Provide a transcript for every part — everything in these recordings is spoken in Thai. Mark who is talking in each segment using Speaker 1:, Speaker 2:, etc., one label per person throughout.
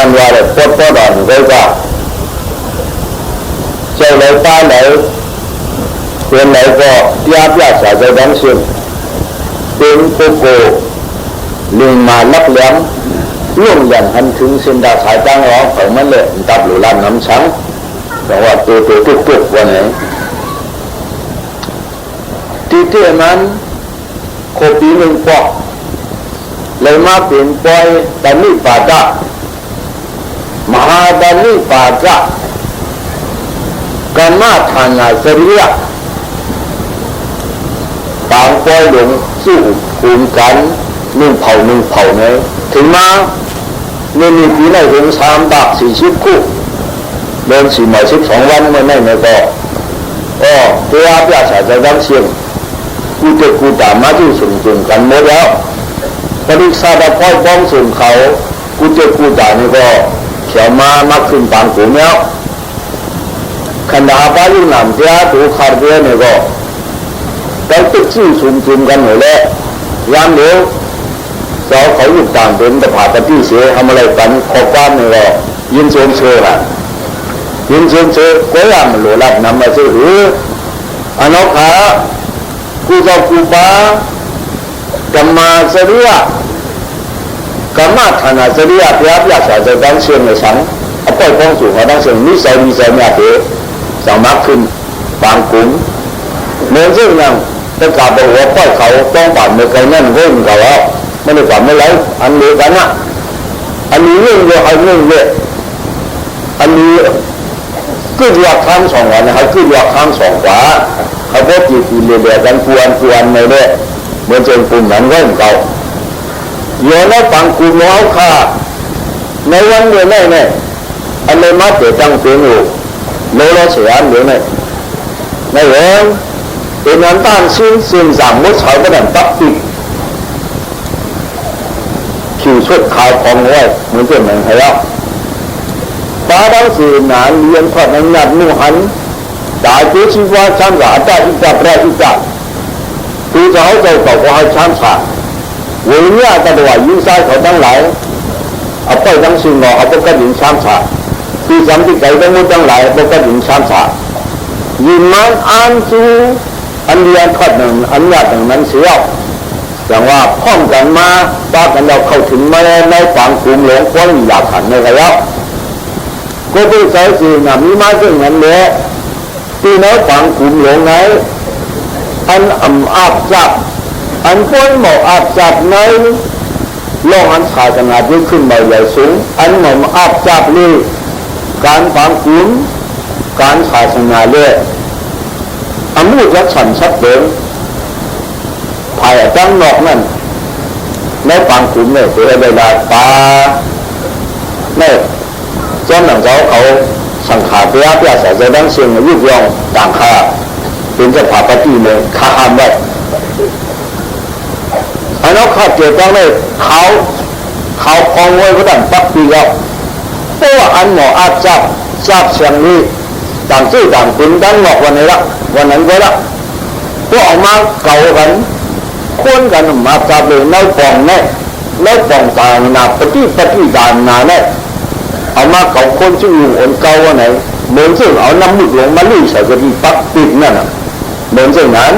Speaker 1: มันว่าเลยปดดอนก็ว่าเจ้าไหนตาไหนเป็นไหนก็ยาพิษาจะดังเสียงเป็นโกโก้ลิงมาลักแหลมล่วงยันหันถึงเส้นดาสายตั้งร้องของมันเลยตับหลุลันน้ำช้างแต่ว่าตัวตุกวันไหนที่เท่านั้นโคปีหนึ่งปอกเลยมาเปลี่ยนปล่อยตานิปาจามหาตานิปาจากรมาฐานาสริยะปางปล่อยหลงสู้ภูมิกันนึ่งเผาเนี่ยถึงมาเนี่ยมีปีไหนถึง340 คู่เดิน412 วันไม่ก็ตัวอาพิชาจะดังเสียงกูตามมาที่สุ่มกันหมดแล้วปริศาสตร์พ่อป้องสุ่มเขากูตามนี่ก็เขียวมาขึ้นปางกูแล้วขณะพายุน้ำเสียถูกขาดเรือนี่ก็แต่ตึกชื่อสุ่มกันหมดแล้วยามเดียวเขาอยู่ต่างเป็นแต่ผ่าตะที่เสียทำอะไรกันขอบความนี่ก็ยินเชื่อละยินเชื่อก็ยามหลวงรับนำมาซื้ออันนั้นขากูปากรรมาสริยะกรรมาฐานาสริยะพระพิชาจะดังเสียงในสังเอาไปพ้องสู่เขาดังเสียงนิสัยเนี่ยเถอะสามารถขึ้นบางกลุ่มเหมือนซึ่งนั่งแต่กลับไปหัวป้อยเขาต้องปั่นในไกลนั่นเรื่องเขาแล้วไม่ได้ปั่นไม่ไรอันเดียวกันนะอันนี้เรื่องเดียวเรื่องเดียวอันนี้ก็เรียกข้างสองวันนะครับก็เรียกข้างสองขวาเขาพบจีบเรียกันกวนในเนี่ยเหมือนเจนกลุ่มนั้นเรื่องเก่าเยอะแล้วฟังกลุ่มน้องค่ะในวันเดียวแน่อันนี้มาเกิดตั้งเสียงอยู่เราเสียอันเดียวในเรื่องเป็นนั้นตั้งซึ่งสามมุดเขาก็ดันตับติดคิวชุดขาวของไว้เหมือนเดิมเหมือนใครแล้วตาดังสื่อหนาเลี้ยงขวัญหนักนุ่งหันตาเจ้าชีวะช่างสาจ่าอิจฉาพระอิจฉาคือจะให้เจ้าเขาให้ช่างสาวิญญาณกระดว่ายิ่งใส่เขาทั้งหลายเอาไปทั้งสิ่งหล่อเอาไปกระดิ่งช่างสาคือสำที่ใจทั้งหมดทั้งหลายเอาไปกระดิ่งช่างสายินมันอันซูอันเดียนขัดหนึ่งอันยาหนึ่งนั้นเสียแต่ว่าพ้องกันมาตากันเราเข้าถึงมาในฝั่งกลุ่มหลงพ้นอยากขันในระยะก็เป็นสายสื่อหนามีมาซึ่งนั้นแหละที่ในฝั่งกลุ่มหลงไหนอันอาบจับอันพ้นหมอกอาบจับในล่องอันขาดขนาดยิ่งขึ้นมาใหญ่สูงอันหมอกอาบจับนี่การฝั่งกลุ่มการขาดขนาดเละอามุจักฉันชัดเจนภายจังนอกนั่นในฝั่งกลุ่มเนี่ยเป็นเวลาตาเนี่ยจนหลังเขาสังขารพระพิชาจะดังเสียงยุบยองต่างข้าเป็นเจ้าผาปฏิเลยข้าห้ามได้อันนั้นข้าเกี่ยวกับเลยเขาพองไว้ก็ดันปักปีแล้วเพราะว่าอันหมออาจจับเสียงนี้ต่างชื่อต่างเป็นดังหลอกวันนี้ละวันนั้นก็ละพวกออกมาเก่ากันคนกันมาจับเลยในปองแน่ในปองต่างนาปฏิต่างนาแน่เอามาเก่าคนชื่อลุงอ่อนเก่าวันไหนเหมือนซึ่งเอาน้ำมุดลงมาลุ่ยใส่กระดิ่งปักปิดนั่นน่ะเหมือนซึ่งนั้น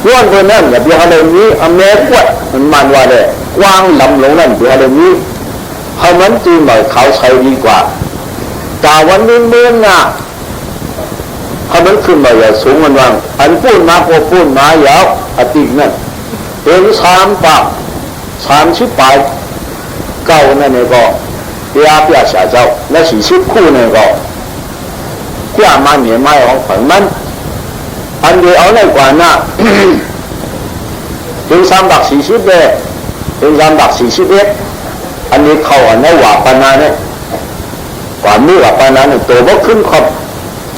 Speaker 1: ย้อนตัวนั้นอย่าไปหาเรื่องนี้อเมริกามันว่าเลยกว้างลำลงนั่นไปหาเรื่องนี้ให้มันตีหน่อยเขาใช้ดีกว่าแต่วันนี้เมืองน่ะให้มันขึ้นมาอย่าสูงมันวางอันพูดมาพอพูดมายาวอตินั่นเป็น30 ปลายเก้านั่นเองก็พระพิชาเจ้าและ40 คู่นี่ก็ที่อามาเนี่ยไม่ของฝันมันอันเดียวเอาในกว่าน่ะถึง340เลยถึง341อันนี้เขาอันนี้ว่าปนาเนี่ยกว่ามือว่าปนาเนี่ยตัวก็ขึ้นขอบ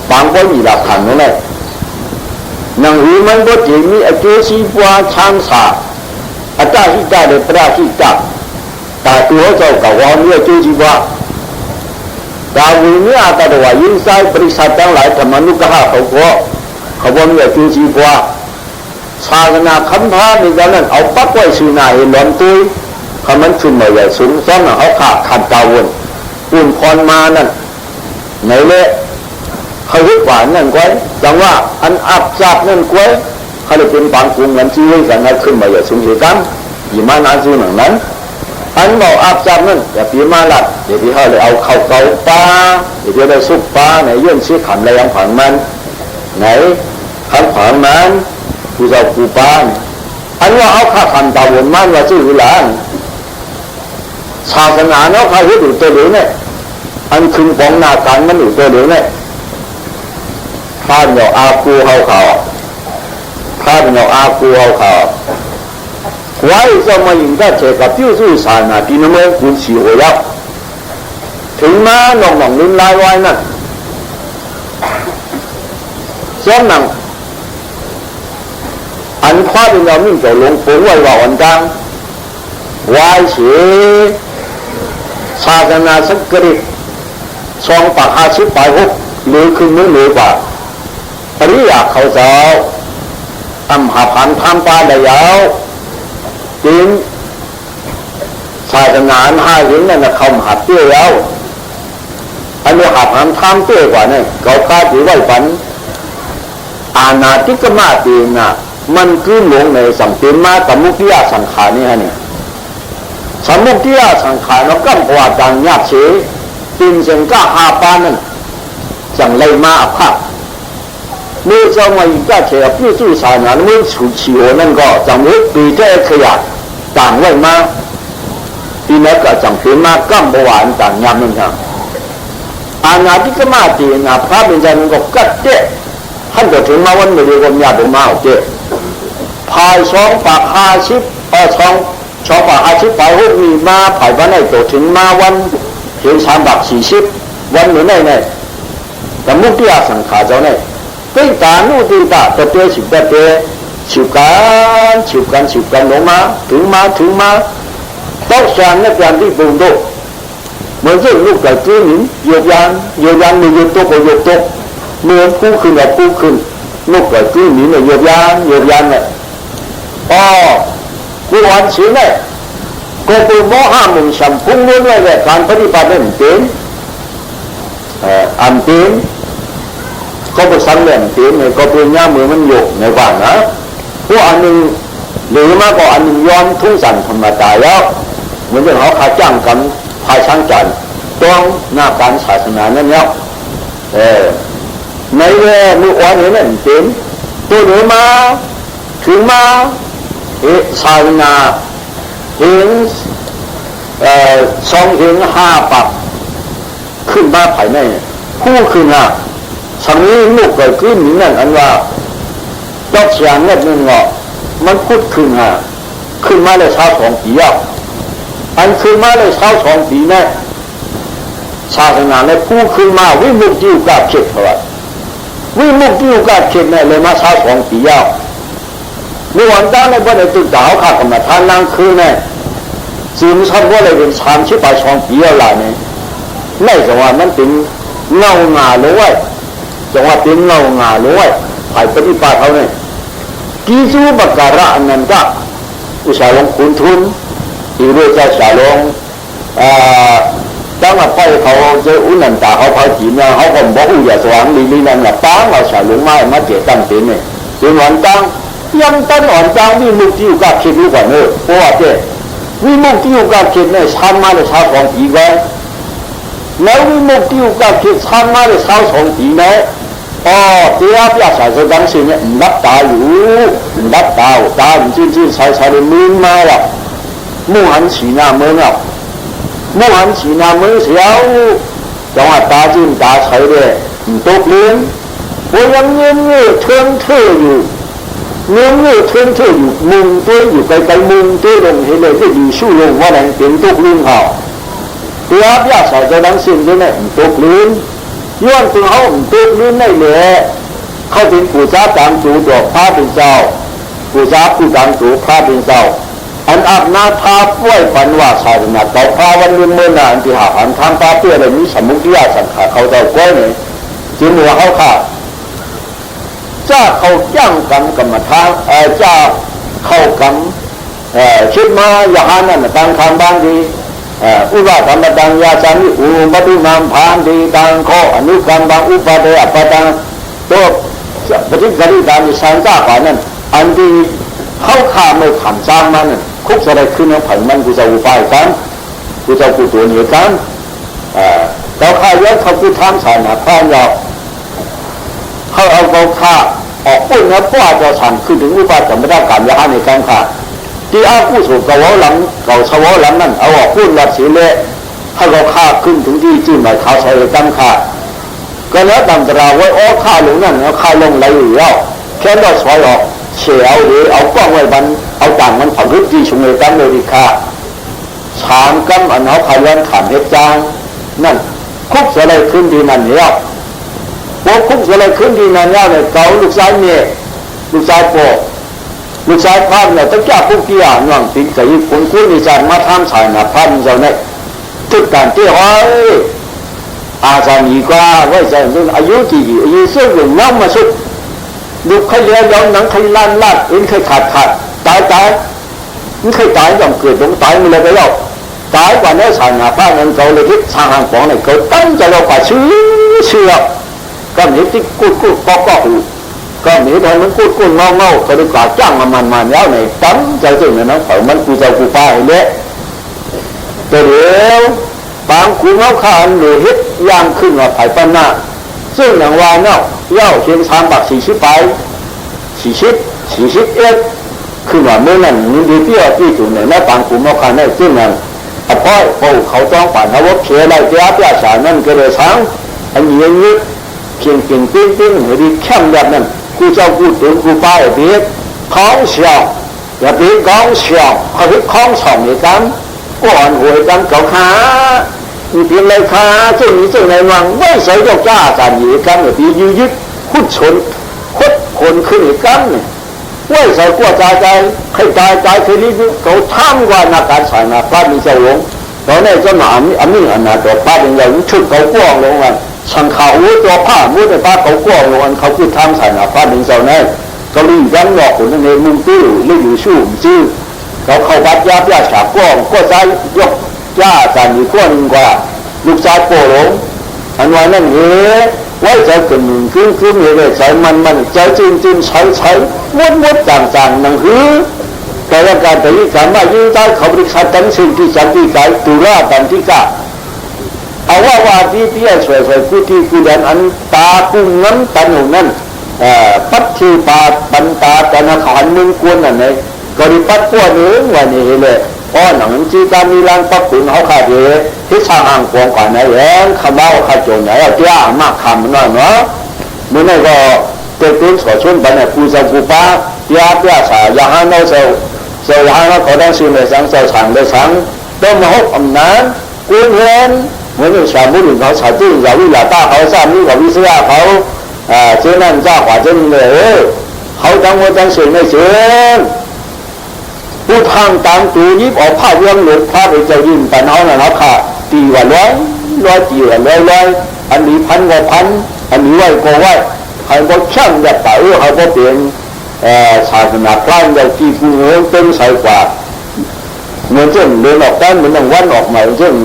Speaker 1: บางก็มีหลักฐานนั่นแหละนังหูมันก็จะมีอาเจสีปัวช้างสาอาจารย์ที่จ่าเด็กประที่จับแต่ตัวเจ้ากับว่ามีอาเจสีปัวดาวิญญาณแต่ว่ายิ่งใส่บริษัททั้งหลายธรรมนุกะเขาบอกมีอาเจสีปัวชาตินาคันธาในตอนนั้นเอาปักไว้ชื่อหน้าเห็นล้อมตุ้ยเขามันขึ้นมาใหญ่สูงซ้อนเขาขาดตาวน อุ่นพรมานั่นไหนเละเขายึดหวานนั่นไว้จังว่าอันอับจับนั่นไว้เขาเลยเป็นปางกุงนั้นชี้ให้กันให้ขึ้นมาอย่างสูงเหกันยี่มานาจูหนังนั้นอันบอกอับจับนั่นอย่าปีมาลัดเดี๋ยวพี่เขาเลยเอาเข้าเกาปลาเดี๋ยวได้ซุปปลาไหนยื่นชี้ขันอะไรยังผังมันไหนขันผังมันผู้เจ้าผู้ปานอันว่าเอาข้าขันตาวนมันว่าชื่อหลานศาสนาเนาะเขายึดอยู่ตัวเดียวเนี่ยอันคืนของนาการมันอยู่ตัวเดียวเนี่ยท่านเราอากูเขาท่านเราอากูเขาไว้จะมายิงได้เจกับพิ้วสู้สานาที่นั่นเองคุณสีหัวยับถึงมาหน่องลิ้นลายไว้นั่นซ้อมหนังอันข้าเป็นเรามิ่งจะลงปุ๋ยไว้ว่าอันดังไว้เสียศาสนาสักกริซองปาก50 ปลาย6หรือขึ้นมือหรือกว่าปริยาเขาเจ้าอำหาพันทำปลาได้ยาวจริงศาสนาห้าหินนั่นนะเขาหัดเตี้ยแล้วอันนี้หาพันทำเตี้ยกว่าเนี่ยเขาคาดอยู่ไว้ฝันอาณาธิกมาตีน่ะมันคือหลงในสัมเปนมากับมุขยาสังขารนี่ฮะเนี่ยสมุขยาสังขารเรากั้นกว่าดังยากเฉยตินเสียงก้าหาปานั่นจังเลยมาภาพเมื่อเจ้ามาอีกก็เฉยพิสูจน์สารนั้นเมื่อฉุดเฉียวนั่นก็จังเวปีเจ้ขยะต่างไว้มาปีนั้นก็จังเป็นมากั้มบวานต่างยามนั่นครับอาณาธิกมาตีนะพระเป็นใจมันก็กัดเจ๊ท่านก็ถึงมาวันเดียวกันยาเป็นมาเจ๊พายช่องปากช่องปาก50 ปลาย6มีมาผายวันไหนตัวถึงมาวันเพียง340วันหรือไหนแต่มุขยาสังขารเจ้าเนี่ยเป็นการนู่นที่ตาตัวเตี้ยฉิบตัวเตี้ยฉิบกันลงมาถึงมาต้องสร้างในการที่ปุ่งโตเหมือนเรื่องลูกไก่ตื้อหนิโยกยานมือโยกโตก็โยกโตเมื่อกู้ขึ้นแบบกู้ขึ้นลูกไก่ตื้อหนิเนี่ยโยกยานเนี่ยกูอ่านสิ่งเนี่ยก็เป็นโมหะมึงสัมพุงล้วนไว้แบบการปฏิบัตินั้นเป็นอันเป็นก็เป็นสังเวียนเป็นเนี่ยก็เป็นย่ามือมันโยกในบ้านนะพวกอันหนึ่งหรือมากกว่าอันหนึ่งย้อนทุ่งสันธรรมดาแล้วเหมือนอย่างเขาขาจ้างกันพายช่างจันต้องหน้าการศาสนานั่นแล้วในเรื่องมืออ่อนนี่นั่นเป็นตัวหรือมาถึงมาศาสนาเห็น2 เห็น5 ปักขึ้นมาภายในคู่ขึ้นฮะสังนี้ลูกเกิดขึ้นนี่นั่นอันว่าดอกเสียงเนี่ยนึงเงาะมันพุดขึ้นฮะขึ้นมาเลย22 ปีอันขึ้นมาเลย22 ปีเนี่ยศาสนาเนี่ยคู่ขึ้นมาวิมุตติอุกาเขตเท่าไหร่วิมุตติอุกาเขตเนี่ยเลยมา22 ปีเมื่อวันตั้งในวันในตึกดาวข้ากรรมฐานนั่งคืนเนี่ยจีนชอบว่าอะไรเป็น30 ปลาย2 ปีอะไรเนี่ยไม่จังว่ามันเป็นเงาหงาเลยว่าจังว่าเป็นเงาหงาเลยว่าภายปฏิบัติเขาเนี่ยกิจูบักการะนั่นก็อุตสาหลงคุณทุนอีเรื่องจะสาลงตั้งแต่ไปเขาเจออุ่นนันตาเขาพาจีนเนี่ยเขาก็บอกอุยสว่างลีนั่นแหละป้าเราสาลงมาเกี่ยตั้งเป็นเนี่ยจีนวันตั้งยังต้นอ่อนจังวิมุตติอุกาเขตรู้ก่อนเลยเพราะว่าเจ้วิมุตติอุกาเขตเนี่ยชั้นมาเลย22 ปีกันแล้ววิมุตติอุกาเขตชั้นมาเลย22 ปีเนี่ยเจ้าพิจารณาจะดังสิ่งเนี่ยรับตาอยู่รับตาจริงใช้เลยมือมาแล้วมุ่งหันสีหน้ามือเนี่ยมุ่งหันสีหน้ามือเสียวจังหวะตาจริงตาใช้เลยตกเลี้ยง我ยังเงี้ยเทื่ออยู่เงี้ยเทื่ออยู่มุงตัวอยู่ไกลมุงตัวลงเห็นเลยที่อยู่สู้ลงว่าแรงเป็นตกเลี้ยงเขาเจ้าพิจารณาจะดังสิ่งเนี่ยตกเลี้ยงย้อนถึงเขาตกเลี้ยงได้เลยเขาเป็นผู้จ้าตามตัวพระเป็นเจ้าผู้จ้าผู้ตามตัวพระเป็นเจ้าอันอาบน้ำพาป่วยปันว่าศาสนาต่อพาวันเมื่อนานที่หาหันทำพาเพื่ออะไรนี้สมุทิยาสังขารเขาเจ้าก้อยเนี่ยจึงหัวเขาขาดจ้าเขาจ้างกันกรรมฐานจ้าเข้ากันคิดมาอย่างนั้นต่างทางบ้านดี อุบาธรรมตังยาสามิอุปตุนามพานดีตังข้ออนุกรรมบางอุปาเดอปตังตัวปฏิกริตามีสารจ้าฝ่ายนั้นอันที่เข้าข้าไม่ขำจ้างมันคุกอะไรขึ้นน้ำผันมันกูจะอุปายกันกูจะกูตัวเหนือกันเราข้าเยอะเขากูทำสารนะพานยาวเขาเอาเขาข้าออกปุ่นนะพ่อจะสั่งขึ้นถึงอุปาจะไม่ได้การยาในการขาดที่อาผู้สูบเกาหลังเก่าชาวหลังนั่นเอาออกปุ่นหลับสีเละให้เขาข้าขึ้นถึงที่จื้อหมายเขาใช้กันขาดก็แล้วตามตราไว้อ้อข้าลงนั่นเอาข้าลงไหลอยู่แล้วแค่เราสวยออกเฉียวหรือเอากล้องไว้บันเอาต่างมันผ่อนพื้นที่ชุมเลยกันเลยดีค่ะชามกัมอันเอาขยันขานเฮ็ดจางนั่นคุกอะไรขึ้นดีนั่นเนี่ยพอคุกอะไรขึ้นดีนั่นเนี่ยเก่าลูกชายเมียลูกชายโปลูกชายพันเนี่ยตั้งแต่พวกที่อ่านว่างสิ่งใส่คนคู่นิจารมาทำสายนะพันเจ้าเนี่ยทุกการที่ว่าอาจารย์อีกว่าไว้ใจอายุกี่อายุเสื่อมหลงน้ำมาสุดดูใครเลี้ยงย้อนหนังใครลั่นลาดเอ็นใครขาดตายนี่ใครตายยอมเกิดตรงตายมาเลยไปแล้วตายกว่านี้สายหน้าผ้าเงินเก่าเลยที่ทางห่างของเนี่ยเกิดตั้งใจเรากว่าเชื่อก็มีที่กูก็หูก็มีตอนนั้นกูเงาก็ได้กว่าจ้างมันแล้วในตั้งใจจริงนะน้องเขามันกูจะกูป้าเละแต่เดี๋ยวบางกูเงาขานหรือเฮ็ดย่างขึ้นมาไผ่ปั้นหน้าซึ่งหนังวานเนาะเย้าเชียงชามบัก40ไป40เอ็ดขึ้นมาเมื่อนั้นมีดีเตี้ยที่จุดเนี่ยแล้วบางกูเงาขานได้ซึ่งนั้นพ่อเขาต้องผ่านเขาว่าเขียนอะไรเจ้าเจ้าสารนั่นก็เลยช้างอันนี้เพียงติ้งหรือเข้มแบบนั้นกูเจ้ากูถึงกูป้ายเบียดท้องเสียวอย่าเบียดท้องเสียวเขาพิท้องสองอีกครั้งก่อนหวยกันเก่าขามีเพียงเลยขาซึ่งในวังไม่ใส่ยกจ้าการอยู่กันแบบยืดขุดชนขุดคนขึ้นอีกครั้งเนี่ยไม่ใส่กลัวใจใครตายคืนนี้เขาท่ามกว่านักการสายนาพระมีเจ้าหลวงตอนนี้เจ้าหน้าอันนี้อันนั้นตัวพระเป็นอย่างชุดเขากว้างลงกันช่างเขาตัวผ้ามุดในผ้าเขากว้างลงกันเขาคือทำสายนาพระเป็นเจ้าแน่เขาลีกันหลอกคนนั้นเองมุงตื้อเลี้ยอยู่ชู้จื้อเขาเข้าวัดยาฉากกว้างก็ใจยกย่าการอยู่กว้างกว่าลูกชายโปหลงอันวันนั้นไว้ใจกันหนึ่งคือมีเลยใจมันใจจริงใช้มุดจางหนังหือแต่ละการแต่ที่สามารถยืนได้เขาบริการตั้งสิ่งที่จันที่กายตุลาตันที่กะเอาว่าที่สวยผู้ที่กูเดินอันตากุ้งนั้นตันหงนั้นปัดที่ปาปันตาแต่ละขานมึงกวนอันไหนก็ได้ปัดตัวเนื้อวันนี้เลยเพราะหนังจีการมีรังปักขุนเขาขาดเยอะที่สร้างอ่างกองกว่าไหนแรงขบ้าขาดโจรไหนเอาเจ้ามากคำนั่นเนาะเมื่อไหร่ก็เกิดขึ้นสอชนไปเนี่ยกูจะกูป้าเจ้าสายยาฮันเอาเซลยาฮันเขาได้ซื้อในสังเซลสั่งได้สั่งต้องมาหกอำนาจกูเห็นเหมือนอย่างชาวมุสลิมเขาชาวจีนอย่างวิลาต้าเขาสร้างนี่กับวิศวะเขาเจ้านั่นเจ้าขวาเจ้านี่เลยเขาจังสิ่งไม่เชื่อผู้ทางตามตูยิบออกผ้าเรื่องหลุดผ้าไปเจ้ายินแต่เขาน่ะเขาขาตีว่าร้อยตีว่าร้อยอันนี้พันกว่าพันอันนี้ไว้ก็ไว้เขาก็ช่างแบบเต่าเขาก็เปลี่ยนศาสนาพราหมณ์อย่างที่ผู้เงินเต็มใส่กว่าเหมือนเช่นเดินออกด้านเหมือนดังวันออกใหม่เช่น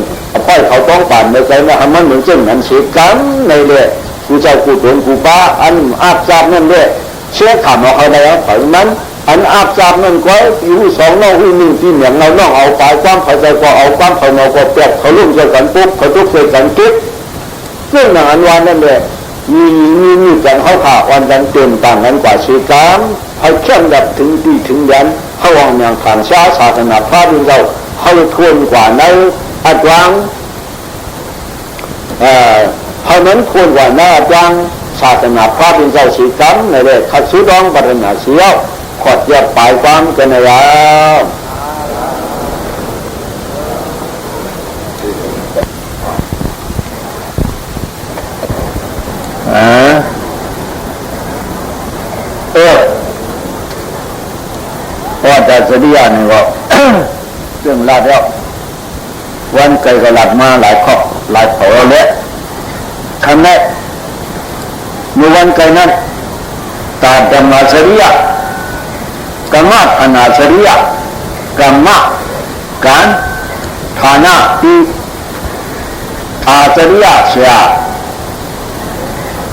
Speaker 1: พ่อยเขาต้องปั่นในใจนะมันเหมือนเช่นนั้นเสียกันในเลยกูเจ้ากูโดนกูป้าอันอาบจามนั่นเลยเชื่อขำเอาเขาได้แล้วถึงนั้นอันอาบจามนั่นก็อยู่สองนอกที่หนึ่งที่เหนียงเรานอกเอาปลายความเข้าใจก็เอาความเขานอกก็แปลกเขาลุ่มใจกันปุ๊บเขาทุกข์ใจกันกิ๊บซึ่งหนังอันวันนั่นเลยมีกันเขาขาวันกันเต็มต่างกันกว่าชีกามให้เข้มดับถึงที่ถึงยันเขาวางอย่างขันช้าศาสนาพระดินเราเขาทวนกว่าในอัดวังเขานั้นควรกว่าหน้าจังศาสนาพระดินเราชีกามในเรื่องขัดสุดองปริญญาเสียวขอดแยกปลายความกันแล้วว่าแต่สติญาณนี่ก็ เรื่องลาดแล้ววันไกลก็หลัดมาหลายข้อหลายเผาแล้วคำแรกในวันไกลนั้นตาดำมาสริยะกรรมะอนาสริยะกรรมะการ ฐานะที่อาจริยะเสีย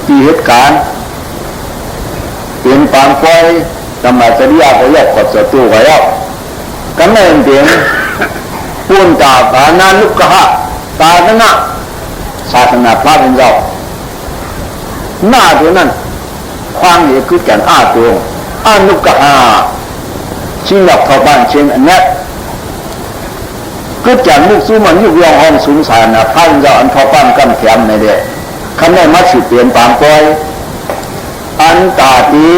Speaker 1: ที่เหตุการณ์เปลี่ยนปางไปทำอาจริยะก็ยกกดศัตรูก็ยกกันเองเพียงปุ่นตาฐานะลุกขะตาหน้าศาสนาพระเป็นเจ้าหน้าตัวนั้นความเหตุคือแก่นอาตัวอานุกะชิงหลับเข้าบ้านเช่นอันนี้ก็แก่นมุกสู้มันยุบยองห้องสูงสารนะพระเป็นเจ้าอันเข้าบ้านกันแถมในเด็กคันได้มาสิเปลี่ยนปางปอยอันตาดี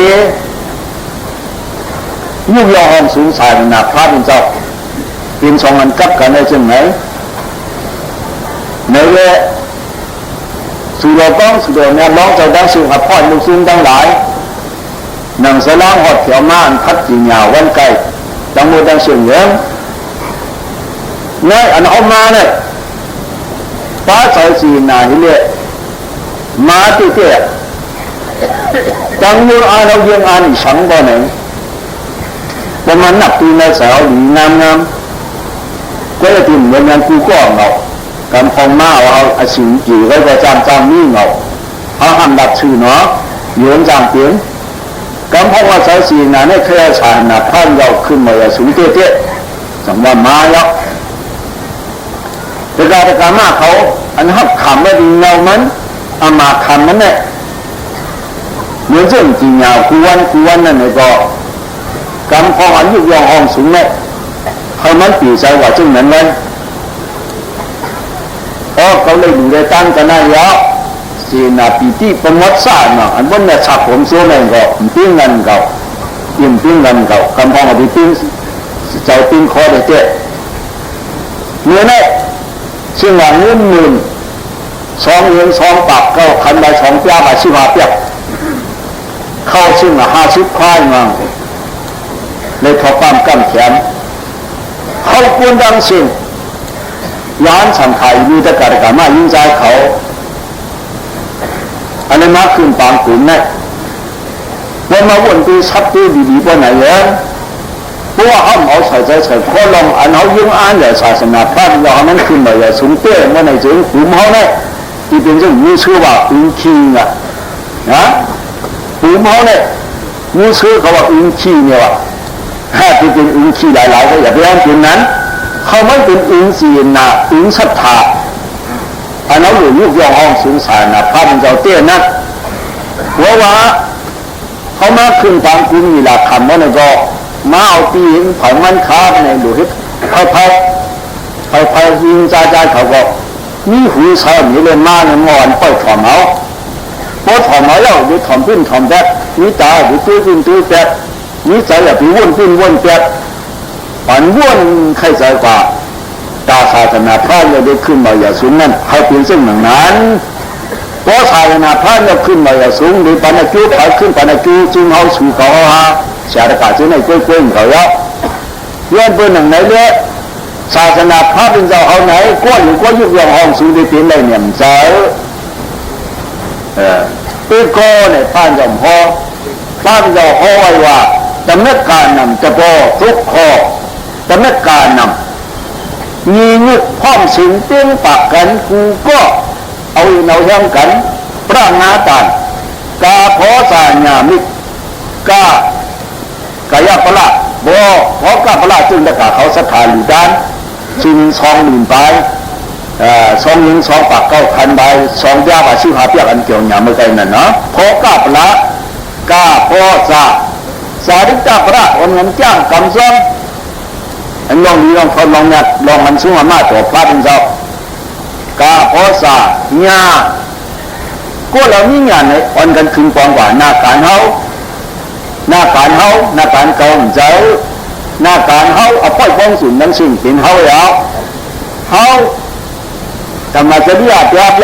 Speaker 1: ยุบยองห้องสูงสารนะพระเป็นเจ้าเป็นสองอันกับกันได้จึงไหนในเวสุโรก้องสุโรเนี่ยร้องใจได้สุขับพ่อลูกซุนทั้งหลายหนังสล้างหอดเขียวม่านพัดจีเหงาวันไก่ดังโมดังเสียงเหลืองเนี่ยอันเอามาเนี่ยป้าสายสีนาฮิเล่มาติเตะจังยูอาเราเยี่ยงอันสังบ่ไหนประมาณนับปีในสาวหลีงามก็จะถึงเงินเงินกูก็เงาการพองมาเอาอาศิงอยู่ไว้ก็จางนี่เงาเอาหันดับชื่อเนาะโยนจางเตียงการพองว่าสายสีนาเนี่ยเคยฉายนาท่านเราขึ้นมาอย่างสูงเตี้ยสังว่ามาแล้วแต่การมาเขาอันหักขำไม่ดีเงามันอามาขำมันเนี่ยเหมือนเรื่องจีเหงากูวันนั่นเลยก็การพองอายุยองห้องสูงเนี่ยเขามันปีใจว่าจึงนั้นเลยเพราะเขาเลยอยู่ในตั้งกันได้แล้วสีนาปีที่ประมดสารเนาะอันวันเนี่ยฉับผมโซ่แมงก็ปิ้งเงินเขายิ่งปิ้งเงินเขาคำพองเอาไปปิ้งใจปิ้งคอได้เจ๊เมื่อเนี่ยเชื่อว่าเงินหมื่น2 ปากก็คันใบ2 เปียบ15 เปียบเข้าชื่อว่า50 ควายมั่งเลยขอความกั้มแขนเขาควรดังสิ่งย้อนสังขารมีแต่การกระมายิ่งใจเขาอันนี้มาขึ้นปางกลุ่มเนี่ยวันมาวันที่ชัดที่ดีๆปนไหนเยอะเพราะว่าเขาเอาใส่ข้อลงอันเขายิ่งอ่านอย่างศาสนาพระเราเขานั้นขึ้นมาอย่างสูงเตี้ยวันไหนจึงกลุ่มเขาเนี่ยที่เป็นเรื่องมีชื่อว่าอึ้งคีอ่ะนะกลุ่มเขาเนี่ยมีชื่อเขาว่าอึ้งคีเนี่ยว่ะถ้าที่เป็นอึ้งคีหลายๆก็อย่าไปอ้างถึงนั้นเขาไม่เป็นอึ้งศีลนะอึ้งศรัทธาอันนั้นอยู่ยุคยองห้องสูงสารนะพระเป็นเจ้าเตี้ยนะเพราะว่าเขามาขึ้นตามกลุ่มมีหลักคำว่าเนี่ยก็มาเอาตีนเผามันค้าไปในดูให้เผายิงใจเขาก็มีหูเช่ามีเลยมาเนี่ยงอนปล่อยถอมเอาพอถอมเอาแล้วดูถอมขึ้นถอมแดดมีตาดูตื้อขึ้นตื้อแดดมีใจอย่าไปวนขึ้นวนแดดฝันวนใครใจกว่าตาศาสนาพระเราได้ขึ้นมาอย่างสูงนั่นเขาเป็นซึ่งหนังนั้นเพราะศาสนาพระเราขึ้นมาอย่างสูงหรือปานจูเขาขึ้นปานจูจึงเขาสู่เขาฮะเสียกาศในกล้วยเขาเยอะเรื่องเป็นหนังไหนเนี่ยศาสนาพระเป็นเจ้าเอาไหนก้อนหรือก้อนยุบยองห้องสูงได้เป็นอะไรเนี่ยมันเจ้าตัวก้อนเนี่ยท่านยอมพอท่านยอมพอไว้ว่าดำเนินการนำจะพอทุกข้อดำเนินการนำมีงึกพร้อมสิงเตี้ยงปากกันกูก็เอาเนาแย่งกันพระนาตานกาพอสาญามิกากายพละบ่เพราะกาพละจึงได้กาเขาสถานอยู่ด้านชิง20,000 ไป2 ปาก9,000 ใบ2 เปียบ15 เปียอันเกี่ยวหยาไม่ไกลนั่นเนาะเพราะกาพละกาพอสาดิกาพละวันเงินจ้างกำซ้อมอันลองนี้ลองทดลองเนี่ยลองมันสู้มาตัวพระเป็นเจ้ากาพอสาญาก็เรานี่งานในอ่อนกันคืนกองกว่าหน้าการเฮาหน้าการเก่าเจ้าหน้าการเฮาเอาป้อยป้องสุนนั้นสิ่งเป็นเฮาแล้วเฮาทำมาจะเรีย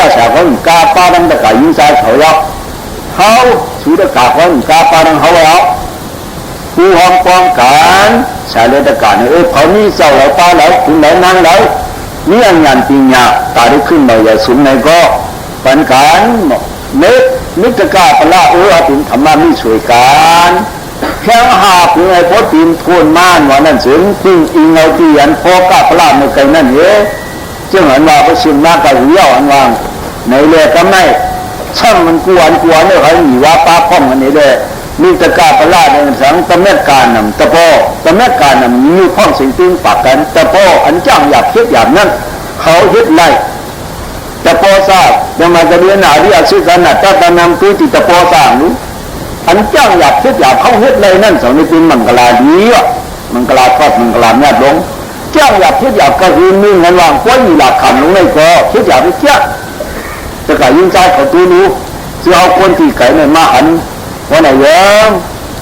Speaker 1: กสาวคนกาปาดังตะกายิงใจเขาแล้วเฮาสูดกาคนกาปาดังเฮาแล้วผู้ห้องป้องกันชายเลตะการเขานี่เจ้าแล้วตาแล้วคุณแล้วนั่งแล้วนี่อันยันปิญญาตาได้ขึ้นมาอย่าสูงในก็ปัญการนึกกาปลาถึงธรรมะมีช่วยกันแค่หาผู้ไอ้พอตีนทวนม่านว่านั่นเสียงปิ้งอิงเอาที่อันพอกาปลาเมื่อไงนั่นเอง ซึ่งอันว่าไปชิมมากกับหัวอันวางในเรือก็ไม่ช่างมันกวนเนี่ยเขาหนีว่าป้าพ่องอันนี้เลยมีตะกาปลาในสังตะเม็ดการนำตะโพตะเม็ดการนำมีพ่องสิ่งติ้งปากกันตะโพอันจ้างหยาบคิดหยาบนั้นเขายึดไล่ตะโพทราบยังมาจะเรียนหนาที่อาชีพกันนะตะนำคือติตะโพสร้างนู้อันจ้างหยาบคิดหยาบเขายึดไล่นั่นสองนี้เป็นมังกรดีอ่ะมังกรทอดมังกรญาติลงจ้างหยาบคิดหยาบก็คือมีเงินวางก้อยมีหลักคำลงในก็คิดหยาบไปเจ้าจะก่ยิ่งใจเขาตัวรู้จะเอาคนที่ไก่เนี่ยมาหันวันไหนเยอะ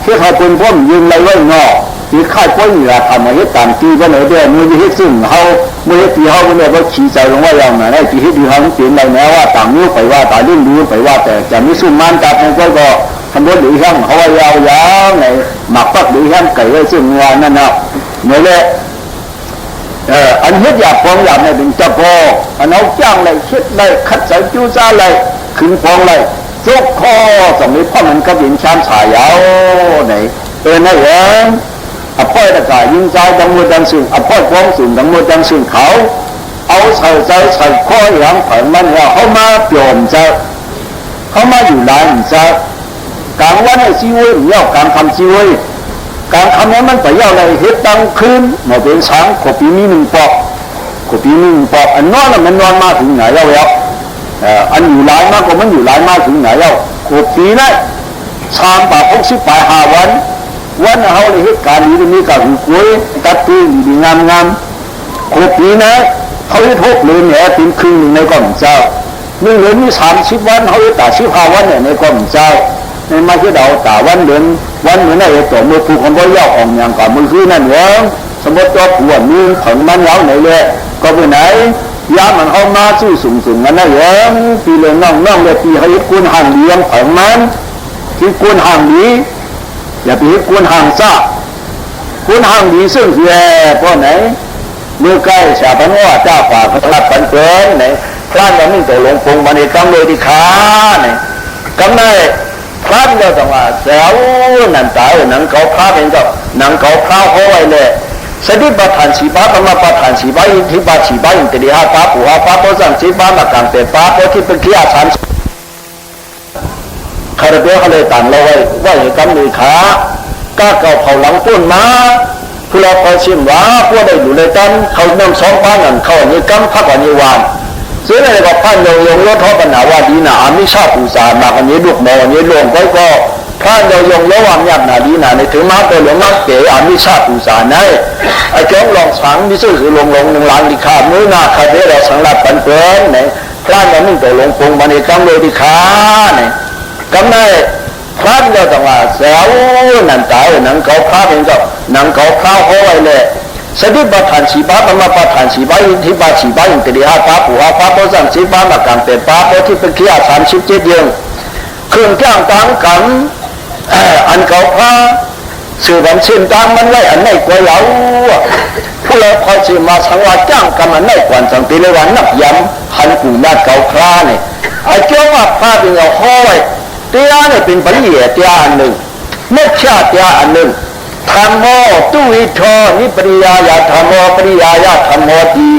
Speaker 1: ที่เขาเป็นพ่อมยืนไรไว้งอที่ค่ายก้อยมีหลักคำมาให้ต่างตีวันไหนเดียวมือที่ซึ่งเขามือที่เขาเนี่ยเขาขี่ใจลงว่าอย่างไรที่ที่ดีเขาเปลี่ยนอะไรแม้ว่าต่างนิ้วไปว่าต่างดิ้นดูไปว่าแต่จะไม่สู้มันจับมันก็ทำรถหรือแห้งเขาว่ายาวๆในหมักปักหรือแห้งไก่ไว้ซึ่งวันนั่นนะเนี่ยแหละอันเฮ็ดหยาบฟองหยาบเนี่ยเป็นเจ้าพ่ออันเอาจ้างเลยคิดเลยคัดใส่จูซ่าเลยขึ้นฟองเลยยกคอสมัยพ่อมันก็เป็นชามฉายาวไหนนั่นเองอภัยตะกายยิงใจดังมือดังสิ่งอภัยฟ้องสิ่งดังมือดังสิ่งเขาเอาใส่ใจใส่ข้ออย่างผ่านมันแล้วเขามาเปลี่ยนใจเขามาอยู่ร้านใจกลางวันไอ้ชีวิตเยาการทำชีวิตการทำนั้นมันไปเยาอะไรเฮ็ดตั้งคืนมาเป็นช้างขบปีนี้หนึ่งปอกขบปีนี้หนึ่งปอกอันนอนมันนอนมาถึงไหนแล้วอันอยู่หลายมากกว่ามันอยู่หลายมากถึงไหนแล้วขบปีนั้นชามปาก60 ปลาย5 วันเขาเลยเหตุการณ์นี้มีการหุบกุ้ยตัดตีดีงามขบปีนั้นเขาให้ทบเลยเนี่ยเป็นครึ่งหนึ่งในกองเจ้านี่เหลือมี30 วันเขาให้ตัด15 วันเนี่ยในกองเจ้าในมาที่เราตาวันเหมือนไอ้ตัวมือผูกของพ่อย่าออกอย่างก่อนมือคือนั่นเหรอสมมติตัวผัวมีผังมันเล้าไหนเลยก็ไปไหนยามันเอามาสู้สูงกันนั่นเหรอปีเลยน้องเลยปีให้กุนห่างเลี้ยงผังมันที่กุนห่างดีอย่าไปให้กุนห่างซะกุนห่างดีซึ่งแย่เพราะไหนเมื่อใกล้ชาพันว่าเจ้าป่าพระลับปันเกินไหนพระนั้นนี่ตัวหลวงปู่มาในกำเลยที่ขาไหนกำเลยพระก็ต้องว่าแซวนั่นตายนั่งเขาพระเองก็นั่งเขาพระเขาไว้เลยสติปัฏฐานสีบาธรรมปัฏฐานสีบาอินทิบาสีบาอินติริหะปาปุหะปาโพสังสีบามากางเตปาโพธิปัญญาฌานคาราเบลเขาเลยต่างเราไว้ว่าอย่างกำเลยขาก้าเก่าเผาหลังต้นมาผู้เราพอชิมว่าพวกได้อยู่ในกันเขานำ2 บ้านนั่นเขาในกำพักวันนิวานซึ่งในกับพันยงลดท้อปัญหาว่าดีนะอามิชาปูสามาอันนี้ลูกหมออันนี้หลวงก็พันยงระหว่างยักษ์นาดีนะในถึงมาตัวหลวงมาเก๋อามิชาปูสาในไอ้จ้องลองสังมิซื่อคือลง1 ล้านดีขามือหน้าคาเฟ่เราสังลับปันเกินไหนพระนั้นนี่ตัวหลวงปงมาในกำเลยดีขาไหนกำได้พระเราต้องว่าแซวนั่นตายนั่งเขาพระเองก็นั่งเขาพระเขาไว้เลยสติปัฏฐานสีบาธรรมปัฏฐานสีบาอินทิบาสีบาอินติริหะปาปุหะปาโพสังสีบามากางเตปาโพธิปัญญา37 ยังเครื่องจ้างต่างกันอันเขาพระสื่อวันเช่นต่างมันไว้อันไหนกว่าเราผู้เราคอยสื่อมาสังวาจ้างกันอันไหนกว่าสังติเลวันนับย้ำหันกูญาติเขาพระเนี่ยไอ้เจ้าว่าพระเป็นเอาห้อยเตี้ยเนี่ยเป็นปริยเตี้ยอันหนึ่งเมื่อชาติเตี้ยอันหนึ่งธรรมโมตุวิโทนิปริยายาธรรมโมปริยายาธรรมโมดี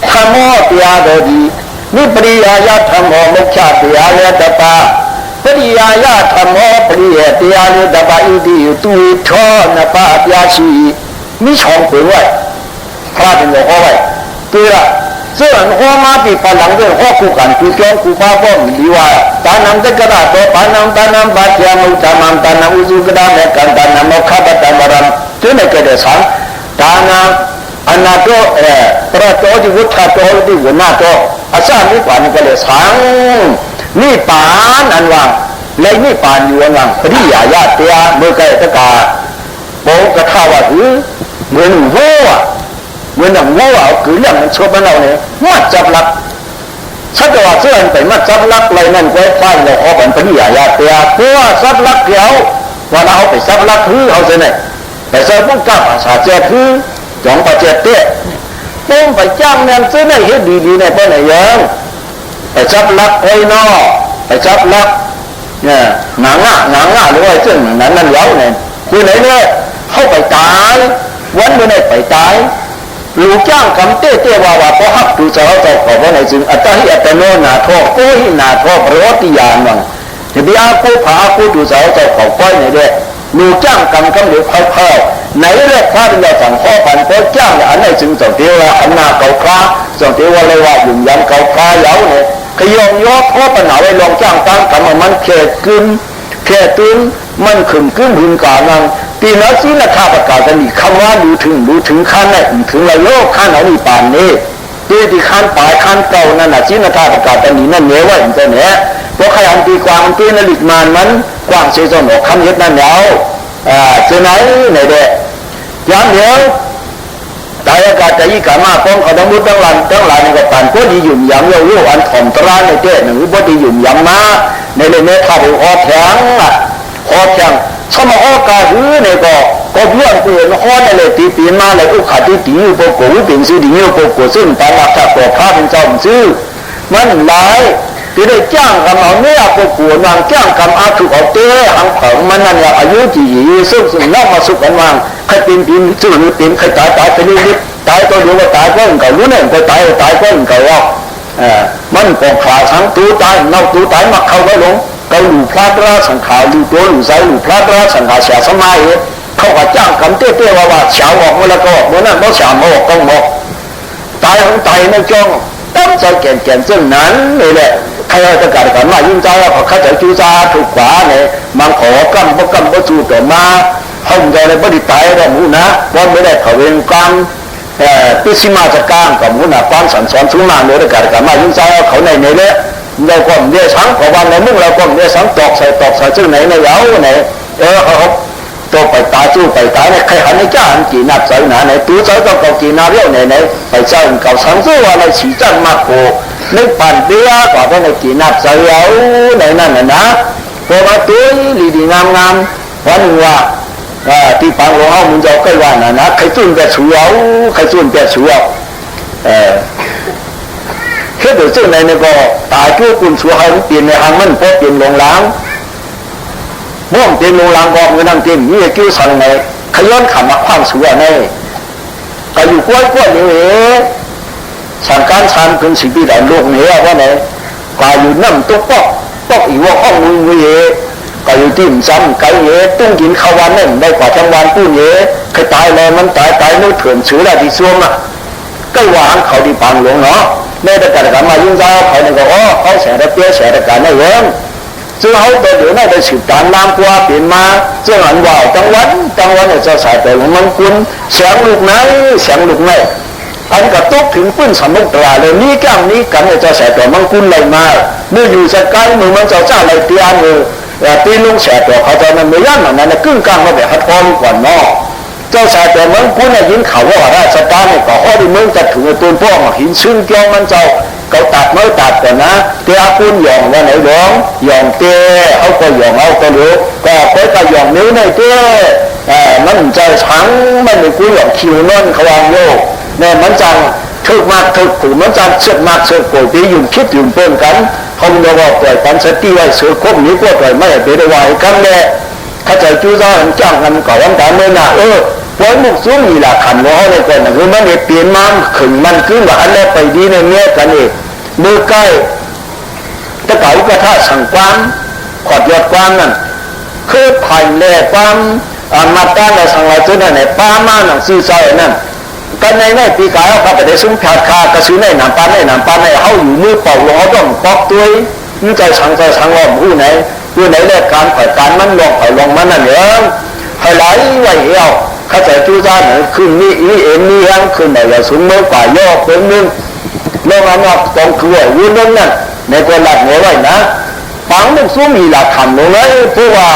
Speaker 1: ธรรมโมเตียโดดีนิปริยายาธรรมโมมุขชาติยาเลตตาปริยายาธรรมโมปริยเตียเลตตาอิติตุวิโทนปะปยาชีมีช่องเปิดไว้พระถึงเอาไว้ตัวละส่วนหัวมาปีพลังเรื่องหัวคู่กันคือจ้องคู่ฟ้าฟ้องดีว่าตานังตะกระดาตัวปานังตานังบาดเจ็บมุจามังตานังอุจุกระดาเมกันตานังโมฆะปัตตมรังตัวนี้ก็ได้สังตานังอนาโตพระโตที่วุฒาโตที่วุนาโตอาสามิปานิก็ได้สังนิปานอันว่าเลยนิปานอยู่อันว่าปริยายาเตียเมื่อไกลตะกาโบกระทาวะถือเหมือนหัวเมื่อหนังวัวคือเรื่องมันชอบมันเราเนี่ยมัดจับลักชัดว่าเสื่อมไปมัดจับลักอะไรนั่นก็ไฟเราออกเป็นปริยายาเตียตัวซับลักเดียวว่าเราไปซับลักคือเอาเสน่ห์แต่เสือพวกกับอาสาเจ้าคือจองประเจตเตี้ยปุ้งไปจ้างเนี่ยซื้อได้เห็นดีๆเนี่ยเป็นไหนยังไปซับลักไอ้นอไปซับลักเนี่ยหนังอ่ะหรือว่าซึ่งนั่นเย้าเนี่ยคือไหนเนี่ยเข้าไปตายวันเมื่อไหร่ไปตาย ลูกจ้างคำเต้ๆว่าเพราะฮักดูเจ้าเจ้าของว่าไหนจึงอัตหิอัตโนนาโทโกหินาโทปรติยานวังจะไปอากูผากูดูเจ้าเจ้าของก้อยไหนเด้ลูกจ้างกำกำเดือดเผาไหนเรียกพระเป็นยาสั่งข้อพันเพราะจ้างอันไหนจึงส่งเที่ยวอันนาเก่าคราส่งเที่ยวเลยว่ายุ่งยันเก่าคราเย้าเนี่ยขยมยอเพราะปัญหาไว้ลองจ้างตั้งกำมันเขตกึนแค่ตึงมันขึ้นขึ้นหุ่นกานังตีนักศิลปะประกาศกันอีกคำว่าดูถึงขั้นไหนถึงระโยกขั้นไหนนี่ป่านนี้ตีที่ขั้นปลายขั้นเก่านั่นน่ะศิลปะประกาศกันนี่นั่นเนี้ยว่าอย่างเนี้ยเพราะใครอันตีกวางตีนลิกมันมันกว้างเสียจนหอกคำยึดนั่นเนาจะไหนไหนเด็กย้ำเดียวตายอากาศใจยี่กามาป้องเขาทั้งมุดทั้งหลังในกับป่านก็ดีหยุ่มยำโยอันถ่อมตราในเจ้หนึ่งก็ดีหยุ่มยำมาในเรื่องนี้ถ้าไปหอแข็งหอแข็งสมหอกาหือในก็เพื่อนเปลี่ยนหอในเลยตีปีมาเลยอุขาตีตีอยู่ปกติเป็นซื้อดีอยู่ปกติซึ่งตามหลักจากตัวข้าเป็นเจ้าซื้อมันหลายที่ได้จ้างกำเอาเนี่ยปกตินางจ้างกำอาถูกเอาเต้หังของมันนั่นเนี่ยอายุจีซึ่งนอกมาสุกันวางใครปีนชื่อหรือปีนใครตายไปนิดตายตัวรู้ว่าตายก็เก่ารู้เนี่ยก็ตายก็เก่าว่ามันกองขาทั้งตัวตายนอกตัวตายมาเข้าไว้ลงเขาหลู่พลาดราสังขารหลู่ตัวหลู่ใจหลู่พลาดราสังขารเสียสมัยเขาก็จ้างกำเต้ๆว่าเฉาออกมาแล้วก็เมื่อนั้นเขาเฉามาออกต้องบอกตายของตายในจ้องตั้งใจแก่นเส้นนั้นเลยแหละใครจะกัดกันมายิ่งใจว่าเขาจะจูจ้าถูกขวาเนี่ยมันขอกำบ่จูต่อมาห้องใจเลยบ่ได้ตายแล้วมูนะว่าไม่ได้เขาเองกลางปิสิมาจะกลางกับมูนะความสันสอนสูงมากเลยกัดกันมายิ่งใจว่าเขาในเนี่ยเราก็เรียกสังขวันในมึงเราก็เรียกสังตอกใส่ซึ่งไหนในเย้าไหนเขาตัวไปตาจู่ไปตาเนี่ยใครหันในจ้าหันกี่นับใส่หนาไหนตัวใส่ต้องเก่ากี่นับเรียกไหนไปเจ้าเก่าสังสู้ว่าในฉีจันมากโกนึกปั่นเบี้ยกว่าเพราะในกี่นับใส่เย้าไหนนั่นนะพอมาตัวดีงามวันหนึ่งว่าที่ฟังหลวงพ่อมุนเจ้าใกล้ว่านะใครจุ่นแต่ชูเอาใครจุ่นแต่ชูเอาแค่เดี๋ยวเจ้าในนี่ก็ตายชั่วกุนชัวให้เปลี่ยนในหางมันเพราะเปลี่ยนลงล้างม่วงเปลี่ยนลงล้างบอกเงินนั่งเต็มนี่กิ้วสั่งไงขย้อนขำมาความชัวในก็อยู่กล้วยนี่สั่งการชันเป็นสิ่งที่ได้โลกนี้ว่าไงก็อยู่น้ำตุ๊กป๊อกอีว่าห้องมือก็อยู่ที่ซ้ำไก่ตุ้งกินข้าววันนั่นได้กว่าทั้งวันตู้ใครตายเลยมันตายนู่นเถื่อนชื้ออะไรที่ซ่วมก็วางเขาที่ปังหลวงเนาะในแต่การมายิ่งเจ้าเขาเนี่ยก็เขาเสียแต่เปี้ยเสียแต่การในเรื่องซึ่งเขาไปเดี๋ยวนั้นไปสืบการน้ำกว่าเปลี่ยนมาเจ้าหันว่าจังหวัดเนี่ยจะใส่แต่หลวงมังคุดเสียงลูกไหนอันกระตุกถึงปื้นสมุกตราเลยนี่แก้มนี้กันเนี่ยจะใส่แต่มังคุดเลยมาเมื่ออยู่สักการมือมันจะเจ้าอะไรเตี้ยมือตีลุงเสียตัวเขาจะมันไม่ยันอย่างนั้นกึ่งกลางมาแบบฮัทพร้อมกว่านอกเจ้าชายแต่เมืองพุทธเนี่ยยินข่าวว่าราชการเนี่ยก็ข้อที่เมืองจะถึงตัวพ่อมาหินซึ่งเกี่ยวมันเจ้าเขาตัดไม่ตัดแต่นะเตี้ยคุณหย่องว่าไหนหลวงหย่องเตี้ยเขาก็หย่องเอาก็รู้ก็ไปก็หย่องนิ้วในเตี้ยมันใจช้างมันไม่คุ้นหย่องคิวนอนขวางโยกเนี่ยมันจังถึกมากถึกขู่มันจังเสือกมากเสือกโกรธตียุ่งคิดยุ่งเปิ้นกันเขาเรียกว่าปล่อยกันสติไว้เสือคบนี้ก็ปล่อยไม่ได้ไปไหวกันแน่ถ้าใจจู้จ้าจ้างกันก่อนวันการเมื่อน่ะวันมุกซุ้มมีหลักขันว่าเขาในคนน่ะคือมันเนี่ยเปลี่ยนมันขึ้นมันขึ้นว่าอันนี้ไปดีในเนี้ยกันเองมือใกล้ตะเก๋ากระทะสั่งความขอดยอดความนั่นคือผ่านแล่ความมาต้านในสังหารจุดนั่นเนี่ยป้ามาหนังซื้อใจนั่นกันในปีกายเขาไปได้ซุ้มแผดคากระซื้อในหนามปานเขาอยู่มือเป่าลงเขาต้องปอกตัวนี่ใจสังว่าผู้ไหนแลกการผ่านการมันลงผ่านลงมันนั่นเองให้ไหลไหวเอวข้าใจจู้จ้าหนึ่งขึ้นนี่นี่ยังขึ้นไหนอย่าสูงเมื่อกว่าย่อเป็นนึงเรื่องนั้นว่าต้องคือว่าวุ่นนั่นในตัวหลักหัวไว้นะฟังนึกสู้มีหลักคำลงเลยเพราะว่า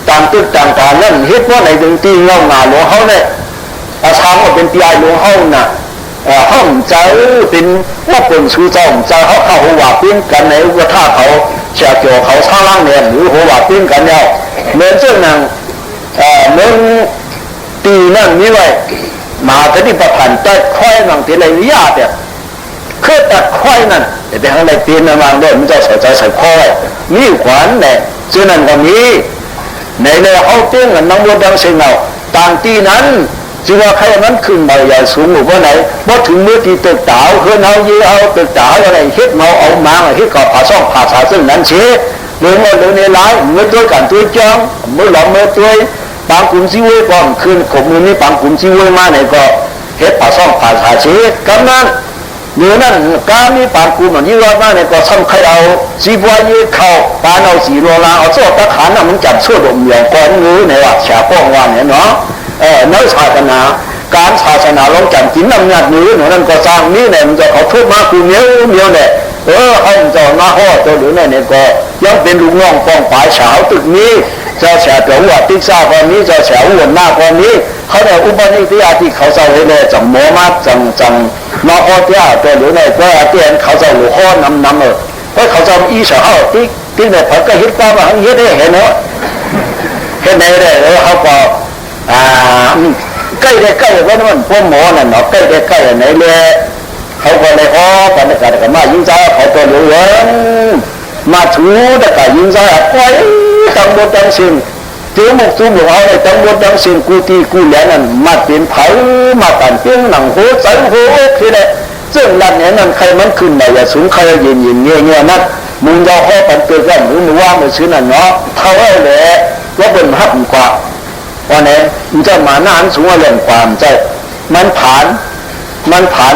Speaker 1: ตามตึกต่างๆนั่นเฮ็ดว่าในดึงตีเงาหนาหลวงเขาเนี่ยอาชางว่าเป็นปีไอหลวงเขาน่ะห้องเจ้าเป็นว่าเป็นชูเจ้าเจ้าเขาเข้าหัวปิ้นกันในวัฏเขาเชี่ยวเกี่ยวเขาช่างล่างเนี่ยหรือหัวปิ้นกันเนี่ยเหมือนเจ้านางเมืองตีนั่นนี่ไว้มาแต่ที่ประพันธ์แต่ค่อยนั่งที่ไรนิยาเนี่ยคือแต่ค่อยนั่นแต่ข้างในตีนมันวางด้วยมันจะใส่ใส่ค่อยมีขวานเนี่ยเจ้านั่นก็มีในเขาเตี้ยงกันน้องบัวดังเสียงเอาต่างตีนั้น จึงว่าใครนั้นขึ้นมาอย่างสูงหรือว่าไหนพอถึงเมื่อที่ตึกดาวเฮือนเอาเยี่เอาตึกดาวอะไรเฮ็ดเมาเอามาเฮ็ดก่อผ่าซ่องผ่าสาซึ่งนั้นเชื่อเรื่องว่าเรื่องในร้ายเมื่อตัวกันตัวจ้องเมื่อหลอกเมื่อตัวบางกลุ่มซีเว่ก่อนขึ้นขบมือนี้บางกลุ่มซีเว่มาไหนก็เฮ็ดผ่าซ่องผ่าสาเชื่อกำนั้นเนื้อนั่นการมีบางกลุ่มอย่างนี้ว่ามาไหนก็ซ้ำใครเอาซีบัวยี่เข้าปานเอาสีโรลาเอาโซ่ตะขานน่ะมันจับชั่วดมเหลี่ยมก้อนงูในวัดแฉป้องวันเนี่ยเนาะเนื้อศาสนาการศาสนาลงจันกินน้ำหนักนี้หนูนั่นก็สร้างนี่เนี่ยมันจะเขาทุบมากูเนี้ยเนี่ยเขาจะมาห่อตัวหรือเนี่ยก็ยังเป็นลูกน้องป้องปลายเฉาตึกนี้จะแฉตัวหัวติ๊กซ่าคนนี้จะแฉหัวหน้าคนนี้เขาเนี่ยอุปนิสัยที่เขาจะเลยจังโมมาจังมาห่อเตี้ยตัวหรือเนี่ยก็เตี้ยเขาจะหลุดห่อนำเพราะเขาจะอีเฉาติ๊กเนี่ยเขาก็ฮิตป้ามาฮิตได้เห็นเนาะเห็นได้เลยเขาก็ใกล้เพราะมันพวกหมอนั่นเนาะใกล้ไหนเลยเขาก็เลยบรรยากาศก็มายิงใจเขาตัวเหลืองมาถูแต่ก็ยิงใจปล่อยตังบดตังสินเจ้าหมกซุ้มหลวงเอาในตังบดตังสินกูตีกูแหลนั่นมาเป็นเผามาตันเปี้ยงหนังโหใจโหคือเนี่ยซึ่งนั่นเนี่ยนั่นใครมันขึ้นมาอย่าสูงใครเย็นเงี้ยนั่นมึงจะห่อปันเตือนหรือมึงว่ามือซื้อนั่นเนาะเท่าไรเลยว่าเป็นหับกว่าวันนี้มันจะมาหน้าสูงเรื่องความใจมันผ่าน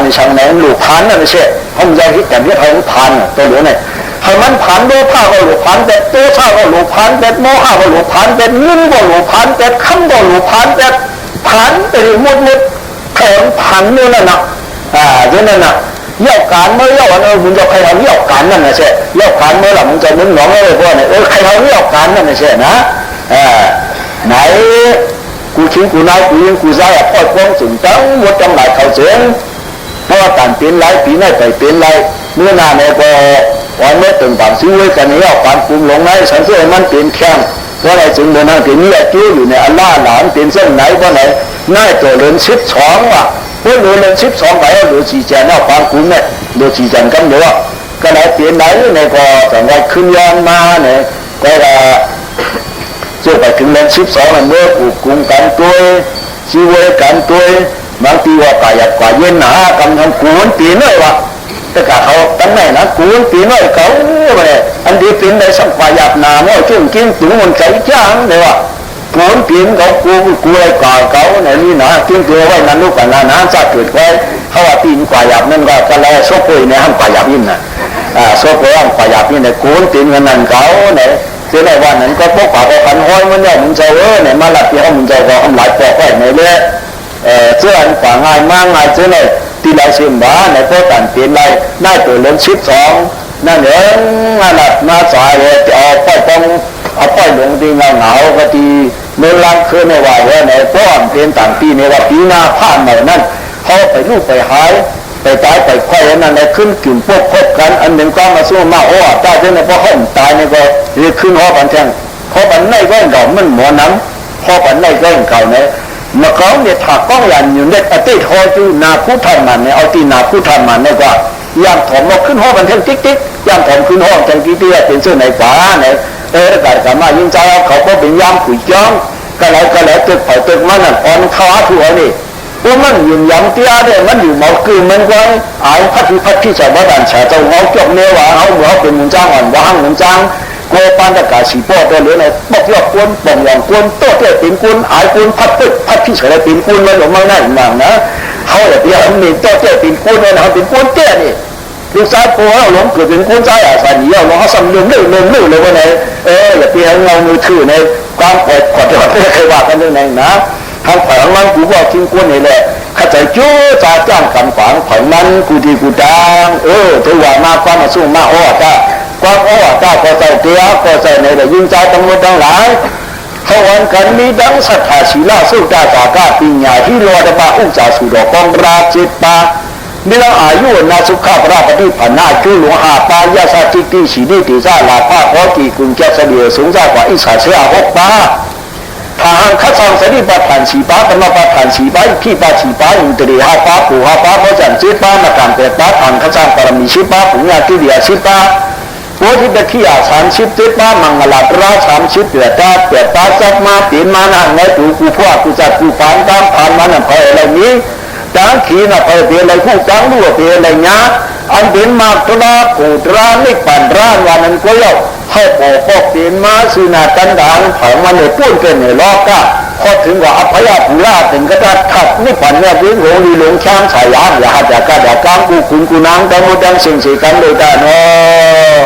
Speaker 1: ในช่างไหนหลุดผ่านนั่นไม่ใช่เขาจะคิดแต่ที่เขาผ่านตัวหลวงเนี่ยให้มันผ่านโลภะก็หลุดผ่านแต่โตชะก็หลุดผ่านแต่โมหะก็หลุดผ่านแต่นิ่งก็หลุดผ่านแต่คำก็หลุดผ่านแต่ผ่านไปมุดแข็งผ่านนี่นั่นนะเรื่องนั้นนะเย่าการเมื่อเย่าวันมึงจะใครทำเย่าการนั่นนะใช่เย่าการเมื่อหลังมึงจะมึงหนองอะไรพวกเนี่ยใครทำเย่าการนั่นนะใช่นะไหนกูชิ้นกูนายกูยิงกูใจพ่อควงสุนจังหมดจังหลายเขาเสียงเพราะว่าการเปลี่ยนไรปีไหนไปเปลี่ยนไรเมื่อนาเนี่ยก็วันเมื่อตึงต่างซื้อไว้กันเนี่ยการปรุงลงในสันเสริญมันเปลี่ยนแข้งเพราะอะไรจึงเดินทางถึงนี้จิ้วอยู่ในอัลลาห์หลานเปลี่ยนเส้นไหนเพราะไหนน่าตัวเรือน12ว่ะเพราะเรือน12ไปแล้วหรือสีแจนเอาความปรุงเนี่ยหรือสีแจนกันเนาะก็ไหนเปลี่ยนไหนเนี่ยก็สังเกตขึ้นย้อนมาเนี่ยก็จะไปถึงเดือน12เมื่อปลูกกุ้งกันตัวชีวกันตัวบางทีว่าป่าหยัดกว่าเย็นหนากำลังกูนปีน้อยวะแต่กะเขาตั้งไหนนะกูนปีน้อยเขาเนี่ยอันดีปีนในสัมป่าหยัดหนาเมื่อช่วงกินถุงมันใจจ้างเลยวะกูนปีนเขากูไอ้ก่าเขาเนี่ยนี่นะกินตัวไว้นั้นลูกกันนะจะเกิดไว้เขาว่าปีนกว่าหยับนั่นก็แล้วโซ่ปุยในห้างกว่าหยับยินนะโซ่ปุยห้างกว่าหยับยินเนี่ยกูนปีนเงินนั่นเขาเนี่ยเจ้าในวันนั้นก็พวกป่าพวกขันห้อยมันเนี่ยมึงจะเนี่ยมาหลับที่เขามึงจะก็ทำหลายปอกไว้ในเรื่องเจ้าอันป่าง่ายมากง่ายเจ้าในตีลายเสียมบ้าในพวกการเปลี่ยนไรได้ตัวเลี้ยง12นั่นเองนั่นแหละมาสายเลยจะเอาป้อยต้องเอาป้อยหลงตีเงาเหงาก็ตีเมื่อลังคืนในว่าเนี่ยในป้อนเปลี่ยนต่างปีในว่าปีหน้าผ่านใหม่นั่นเขาไปลูกไปหายไปตายไปควายนั่นในขึ้นกลุ่มพวกคบกันอันหนึ่งก็มาสู้มาโอ้ตายเนี่ยพอเขาตายเนี่ยก็เรียกขึ้นหอบันแทงหอบันในก็เก่ามันหมอน้ำหอบันในก็เก่าเนี่ยเมื่อเขาเนี่ยถักก้องยันอยู่เนี่ยติดหอจูนาผู้ทำมันเนี่ยเอาตีนาผู้ทำมันเนี่ยก็ยามถมมาขึ้นหอบันแทงติ๊กยามถมขึ้นหอบันแทงติ๊กเป็นเสื้อในฝาเนี่ยแต่สามารถยิงใจเขาก็เป็นยามขุยจ้องก็แล้วตึกเผาตึกมันอ่ะอ่อนข้าวถั่วนี่ว่ามันอยู่ยำเตี้ยเนี่ยมันอยู่เมาคืนมันก็ไอ้พัดที่ชาวบ้านชาวเจ้าเขาจบเนี่ยว่าเขาเหมือนเป็นมุนจ้างอ่อนว่างมุนจ้างโกปันตะกาสีป้อตัวเหลือเนี่ยบอกยอดกวนบ่งอย่างกวนโต้เตี้ยเป็นกวนไอ้กวนพัดที่ชาวเป็นกวนมันหลงมาหน้าหนังนะเขาแบบนี้เขามีโต้เตี้ยเป็นกวนเนี่ยเขาเป็นกวนเตี้ยนี่ลูกชายโป้เขาหลงเกิดเป็นกวนใจอ่ะสายนี้เขาซ้ำเรื่องเลยว่าไหนอย่าเตี้ยเงามือถือในความปวดขอดไม่เคยว่ากันเรื่องไหนนะทางฝั่งมันกูบอกทิ้งกวนนี่แหละข้าใจจู้จ่าจ้างกันฝังฝั่งนั้นกูดีกูดังถือว่ามาความมาสู้มาความก็ใส่เตี้ยก็ใส่ในแต่ยิงใจทั้งหมดทั้งหลายเขาวันกันมีดังสัทธาศีลาสุดาจากาปิญญาที่รอดปาอุจจาสุดอกองราจิตปามีเราอายุนาสุขภาพปฏิปันนาชื่อหลวงหาปายาสาจิติสีดีติซาลาภาพอกีกุญแจเสดียสูงจากกว่าอิสาเสีย6 ปาทางข้าทางสติปัฏฐาน4 ปาธรรมปัฏฐาน4 ปาขี้ปา4 ปาอินทรี5 ปาปู5 ปาพระจันทร์10 ปามาการ8 ปาทางข้าทางปรมี10 ปาปุญญากิริยา10 ปา โอ้ที่ตะขี้อา37บ้ามังกรตรา30เดือดตาเดือดตาจับมาตีนมานั่งไงถูกูพ่อกูจัดกูผ่านตามผ่านมานั่นเพออะไรนี้จางขี้น่ะเพอเปอะไรผู้จางรู้ว่าเปอะไรเงี้ยอันเป็นมากตรากูตราไม่ปั่นร้านวันนั้นก็เล่าให้ปอกปอกตีนมาสีนากันดางเผามันในปุ้นเป็นในล้อกะพอถึงว่าอภัยภูราถึงก็จะขัดไม่ปั่นเนี่ยวิ่งหลงดีหลงช้างสายยางอย่าหัดจากกระดาษกลางกูคุณกูนางแต่หมดดังสิ่งสีกันเลยได้เนาะ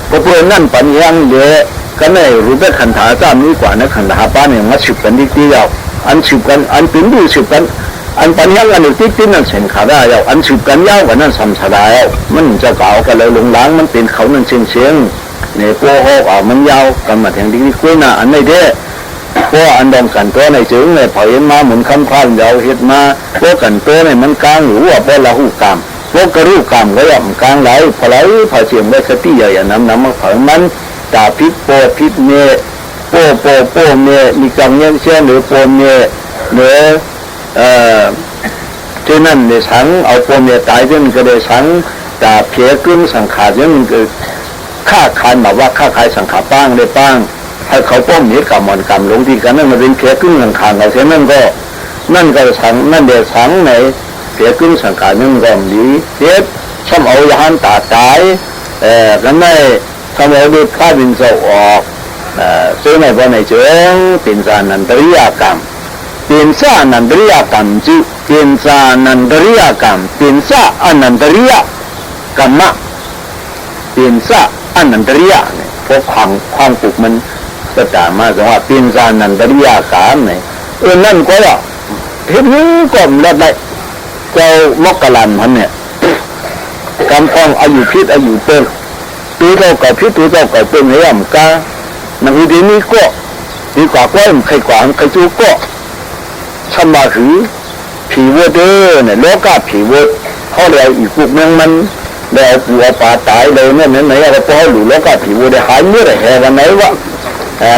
Speaker 1: ก็เพื่อนนั่นปัญญาเนี่ยก็ในรูปแบบขันธาจามนี้กว่านะขันธาป้าเนี่ยมาฉุบกันที่ที่เราอันฉุบกันอันเป็นดูฉุบกันอันปัญญากันที่ที่นั่นเส้นขาได้เราอันฉุบกันยาวกว่านั้นสัมสดายมันจะเก่ากันเลยลงล้างมันเป็นเขานั่นเชียงเชียงเนี่ยโป้หอกอ่ะมันยาวกันมาแทงที่คุยน่ะอันไม่ได้เพราะอันดองกันตัวในจึงเนี่ยพอเห็นมาเหมือนคำพานยาวเห็ดมาเพราะกันตัวเนี่ยมันกลางหรือว่าเพราะละหูกรรมพวกกระรูกรรมก็ย่อมกลางไหลพอไหลพอเฉียงไว้สติใหญ่น้ำมาเผามันตาพิษโปพิษเนโปเนมีกรรมเงี้ยเชื่อหรือโปเนหรือที่นั่นในสังเอาโปเนตายจนก็ได้สังตาเพียกึ้งสังขารจนมันก็ฆ่าขายแบบว่าฆ่าขายสังขารป้างได้ป้างให้เขาป้อมนี้กรรมมันกรรมลงที่กันนั่นมันเป็นเพียกึ้งสังขารเราเช่นนั่นก็สังนั่นเดี๋ยวสังไหนเพียกึ้งสังขารนั่นก็มีเทียบช่ำเอายานตาตายกันได้ทำเอาดูข้าบินโซออกซื้อในวันไหนเจงเป็นสานันตริยกรรมเป็นสานันตริยกรรมจีเป็นสานันตริยกรรมเป็นสาอนันตริยกรรมะเป็นสาอนันตริยเนี่ยพวกความปลุกมันก็จะมาจากว่าเป็นสานันตริยกรรมเนี่ยนั่นก็ว่าเห็นก็ไม่ได้เจ้ามกลันพันเนี่ยกำพองอายุพิษอายุเปิ้ลตัวเจ้ากับพิษตัวเจ้ากับเป็นอย่างกาหนังดีนี้ก็ดีกว่าก็ใครกว่าใครจูก็สมาถือผีวัวเด้อเนี่ยโลกาผีวัวเขาเลยอีกพวกนึงมันแล้วปัวป่าตายเลยเนี่ยไหนอะไรพอหลุดโลกาผีวัวได้หายเมื่อไรแห่วันไหนวะ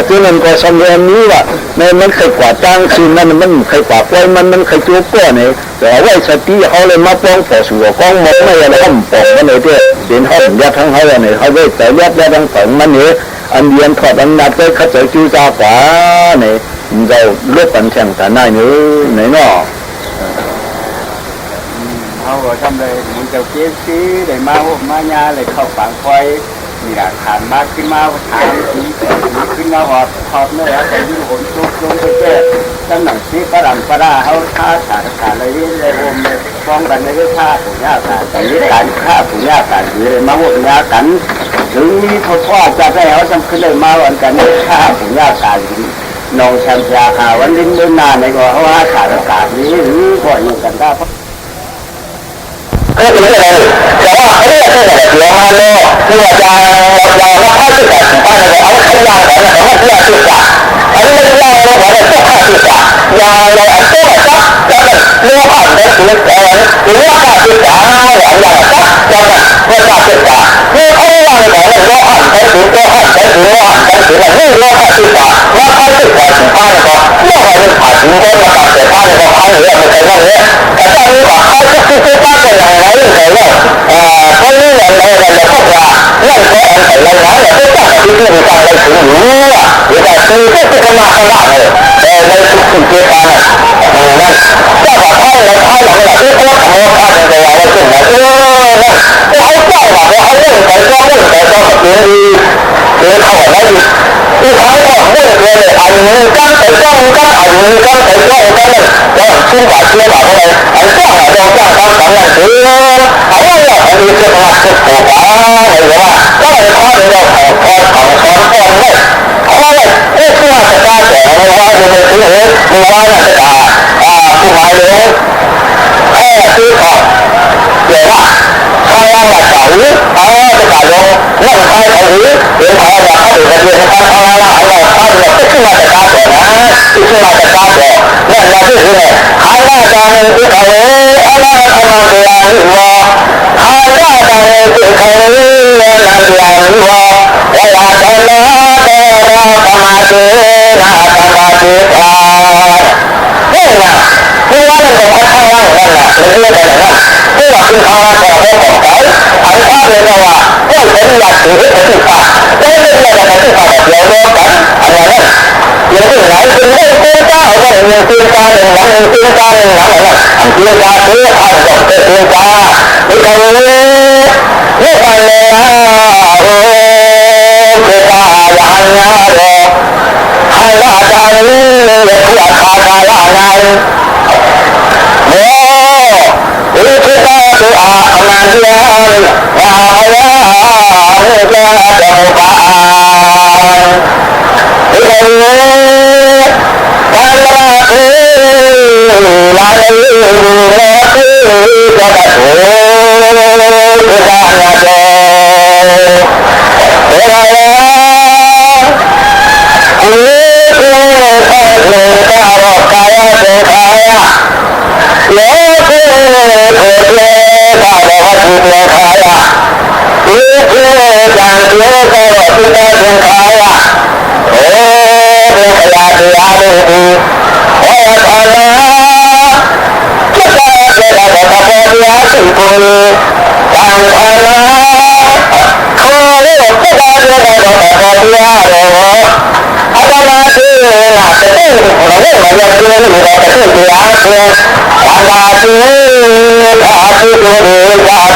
Speaker 1: ที่นั่นก็สำเร็จนี้ว่าเนี่ยมันใครกว่าจ้างคืนนั้นมันใครกว่าปล่อยมันใครจูก็เนี่ยแต่ว่าสติเขาเลยมาป้องฝ่อสู่กองมองไม่อะไรห้ามป้องมันเลยเด้อเป็นห้องยัดทั้งเขาเนี่ยเขาได้แต่ยัดทั้งฝั่งมันเนี่ยอันเดียนถอดอันนัดได้เขาจะจูจ้ากว่าเนี่ยเราลบกันแข่งกันได้เนื้อไหนเนาะ
Speaker 2: เขาก็ทำเลยมันจะเก็บซื้อเลยมาญาเลยเข้าฝังไฟมีหลักฐานมากขึ้นมาถามมีขึ้นมาหอบเนื้อแต่ยิ่งผมซุกลงไปเจอตั้งหนังซีฝรั่งฝรั่งเขาท่าขาเลยเลยโอมเลยฟ้องกันในเรื่องท่าผู้ยาการแต่ยึดการฆ่าผู้ยาการเลยมาหัวยากันถึงมีเขาทอดจะได้เขาจำขึ้นเลยมาวันกันฆ่าผู้ยาการนองแชมป์ยาขาวันลิ้นเดินนานในก็เขาว่าขาดอากาศนี้หรือก่อนอยู่กันได้
Speaker 1: ก็เป็นอะไรแต่ว่าเขาเรียกอะไรเดี๋ยวมาโลที่ว่าจะว่าข้าศึกษาบ้านเราเอาขยะของเราเพื่อศึกษาอันนี้ไม่ได้เราบอกว่าพวกข้าศึกษายาเราอันโตซักแล้วก็เลี้ยงผ่านได้ถึงหรือว่าข้าศึกษาอย่างซักแล้วก็เมื่อข้าศึกษาคือเขาวางของเราผ่านได้ถึงตัวผ่านได้ถึงว่าได้ถึงอะไรนี่เราข้าศึกษาว่าข้าศึกษาถึงบ้านเราเมื่อเราผ่านถึงต้นมาตัดแต่บ้านเราผ่านเรื่องมันเป็นอย่างนี้แต่ตอนนี้ว่าข้าศึกษาบ้านเราอย่างไรอย่างไรเพราะนี่อย่างไรเราพวกเราเรื่องของอันแต่ละอย่างเราต้องการที่จะมีการอะไรถึงรู้ว่าหรือการซื้อก็จะมาข้างล่างเลยแต่ในทุกๆเรื่องนั้นนั่นถ้าว่าเขาเราเขาหลังเราที่เขาทำเราทำในเราเราถึงเรานั่นเขาเจ้าว่าเขาเรื่องแต่ก็เรื่องแต่ก็เป็นดีคือเขาอะไรดีที่เขาบอกเรื่องเลยอันนี้กันแต่ก็กันอันนี้กันแต่ก็กันแล้วชื่อว่าอะไรอันก็เราต้องการทำอย่างนี้อันนี้เราอันนี้คือมาสุดโต่งเลยว่าก็เลยข้อนี้เราขอของเลยข้อเลยที่คือว่าจะการแต่ว่าจะเป็นที่นี้มีว่าจะผู้หมายเลยคือขอเดี๋ยวว่าข้างล่างแบบเก่าจะกล่าวลงนั่งใครเขาหรือเป็นใครแบบเขาหรือจะเรียนการข้างล่างเราข้างเราที่ขึ้นมาจากการแต่นะที่ขึ้นมาจากการแต่นั่นเราที่คือเนี่ยข้างล่างการที่เขาข้างล่างทำงานเดือนหัวข้างล่างการที่เขาเรียนงานเดือนหัวเวลาตอนนั้นแต่เราทำมาเจอหน้าทำมาเจอนี่นะที่ว่าเราเป็นข้างล่างนั่นแหละเป็นเรื่องอะไรนะที่ว่าคือ เป็นทางของพวกของเขาอันข้าเรียกว่าไม่เป็นหลักถือปฏิบัติไม่เป็นหลักปฏิบัติเดียวกันอะไรนั่นอย่างที่ไหนเป็นเรื่องเรื่องก้าวก็เรื่องเรื่องการเรื่องหลังเรื่องเรื่องการเรื่องหลังอะไรอันเรื่องการเรื่องผ่านจบเป็นเรื่องการไม่ต้องเรื่องไปเลยนะโอ้คือตาอย่างนี้เลยให้ละใจเด็กผู้ขาดอะไรโอ้อิทธิตาตุอานันยานวายามุกาเจ้าปานอิทธิตาลาตุลาลีลาตุจักตุกุตานาโตเอรายาอุตุตะโลตะโรกายะเจขายะโลกุโตเตตะโลหุเตขายะอิทิจังโลกะโรตุตะเจขายะโอเดขยาติอาลุติโอทานาจิตตะเจระตะโพติอาสิปุริตังทานาโคโลกุตะเจระตะโพติอาโรอาตมาที่น่าจะเป็นเราเรียกว่าอย่างนี้เราจะเป็นตัวอย่างเช่นอาตมาที่พาที่ตัวเองจะเป็น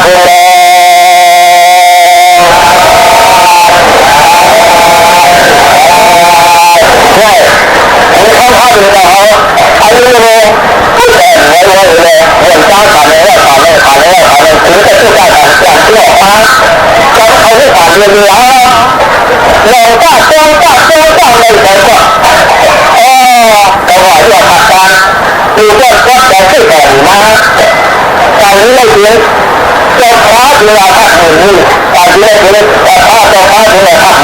Speaker 1: ใช่ผมเข้าข้าวเป็นเราอายุเลยก็แต่ไว้เลยเรื่องจ้างผ่านเลยผ่านเลยผ่านเลยผ่านเลยถึงจะช่วยกันอย่างที่ออกมาเราเขาไม่ผ่านเรียนรู้เราก็ต้องเลยแต่ก็จังหวะที่เราทำการดูก็จะขึ้นแต่มาตอนนี้ไม่เพียงเจ้าพระเวลาพักหนึ่งนี่ตอนนี้ไม่เพียงเจ้าพระเวลาพักห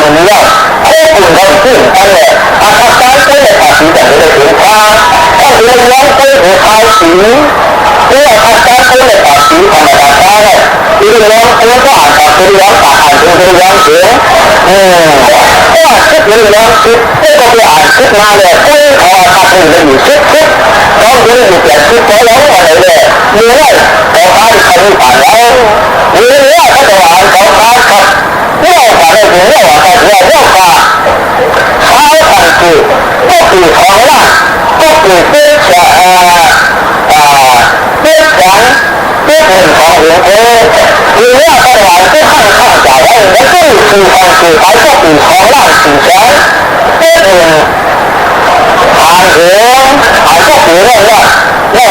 Speaker 1: นึ่งเนี่ยโค้งเราขึ้นไปเลยอาคาการก็เลยตัดสินใจเลยถึงพระถ้าเรียนร้องไปถึงท้ายสีเมื่ออาคาการก็เลยตัดสินธรรมดาได้ที่ร้องตัวก็อ่านตัดสินร้องตัดอ่านตัวร้องเสียก็คิดเรื่องร้องคิดก็ไปอ่านคิดมาเลยเขาตัดสินเลยอยู่คิดร้องเรื่องอยู่แต่คิดก็ร้องอะไรเลยเมื่อเขาพาเขาผ่านแล้วเมื่อเขาจะอ่านเขาพาครับเมื่อผ่านเลยถึงเมื่อผ่านเขาผ่านเขาผ่านคือก็คือของล่างก็คือเพื่อจะเพื่อหวังเพื่อเงินของหลวงพ่อหรือว่าเขาหวังเพื่อข้างจากไว้แล้วก็คือความคือเขาก็คือของล่างสื่อสารเพื่อเงินผ่านเหวผ่านก็คือเรื่องว่าเรื่อ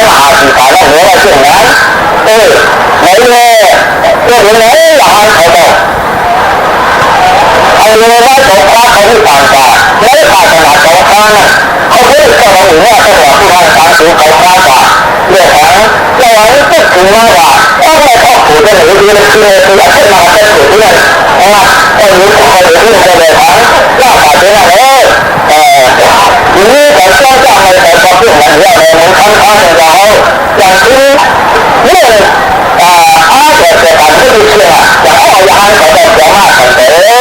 Speaker 1: งหาสื่อสารแล้วเหวอะไรเช่นนั้นไหนเลยก็เห็นไหมหลานเขาบอกเอาเงินไว้สองครั้งเขาที่ผ่านมาไม่ได้ผ่านขนาดสองครั้งเขาพูดกับเราว่าเขาบอกผู้ให้การสูงเขาพลาดเรื่องของเราพูดถึงว่าต้องไม่ครอบครัวได้หรือคือคืออยากให้มาแค่ตัวเพื่อนตอนนี้เขาเรื่องจะเลยทั้งล่าผ่านไปแล้วทีนี้เขาเชื่อใจในความเรื่องมันเรื่องอะไรมันค่อนข้างจะเอาอย่างที่เรื่องอาเกิดจากการที่เชื่ออย่างเขาอยากให้เขาแบบจะมาสังเกตมา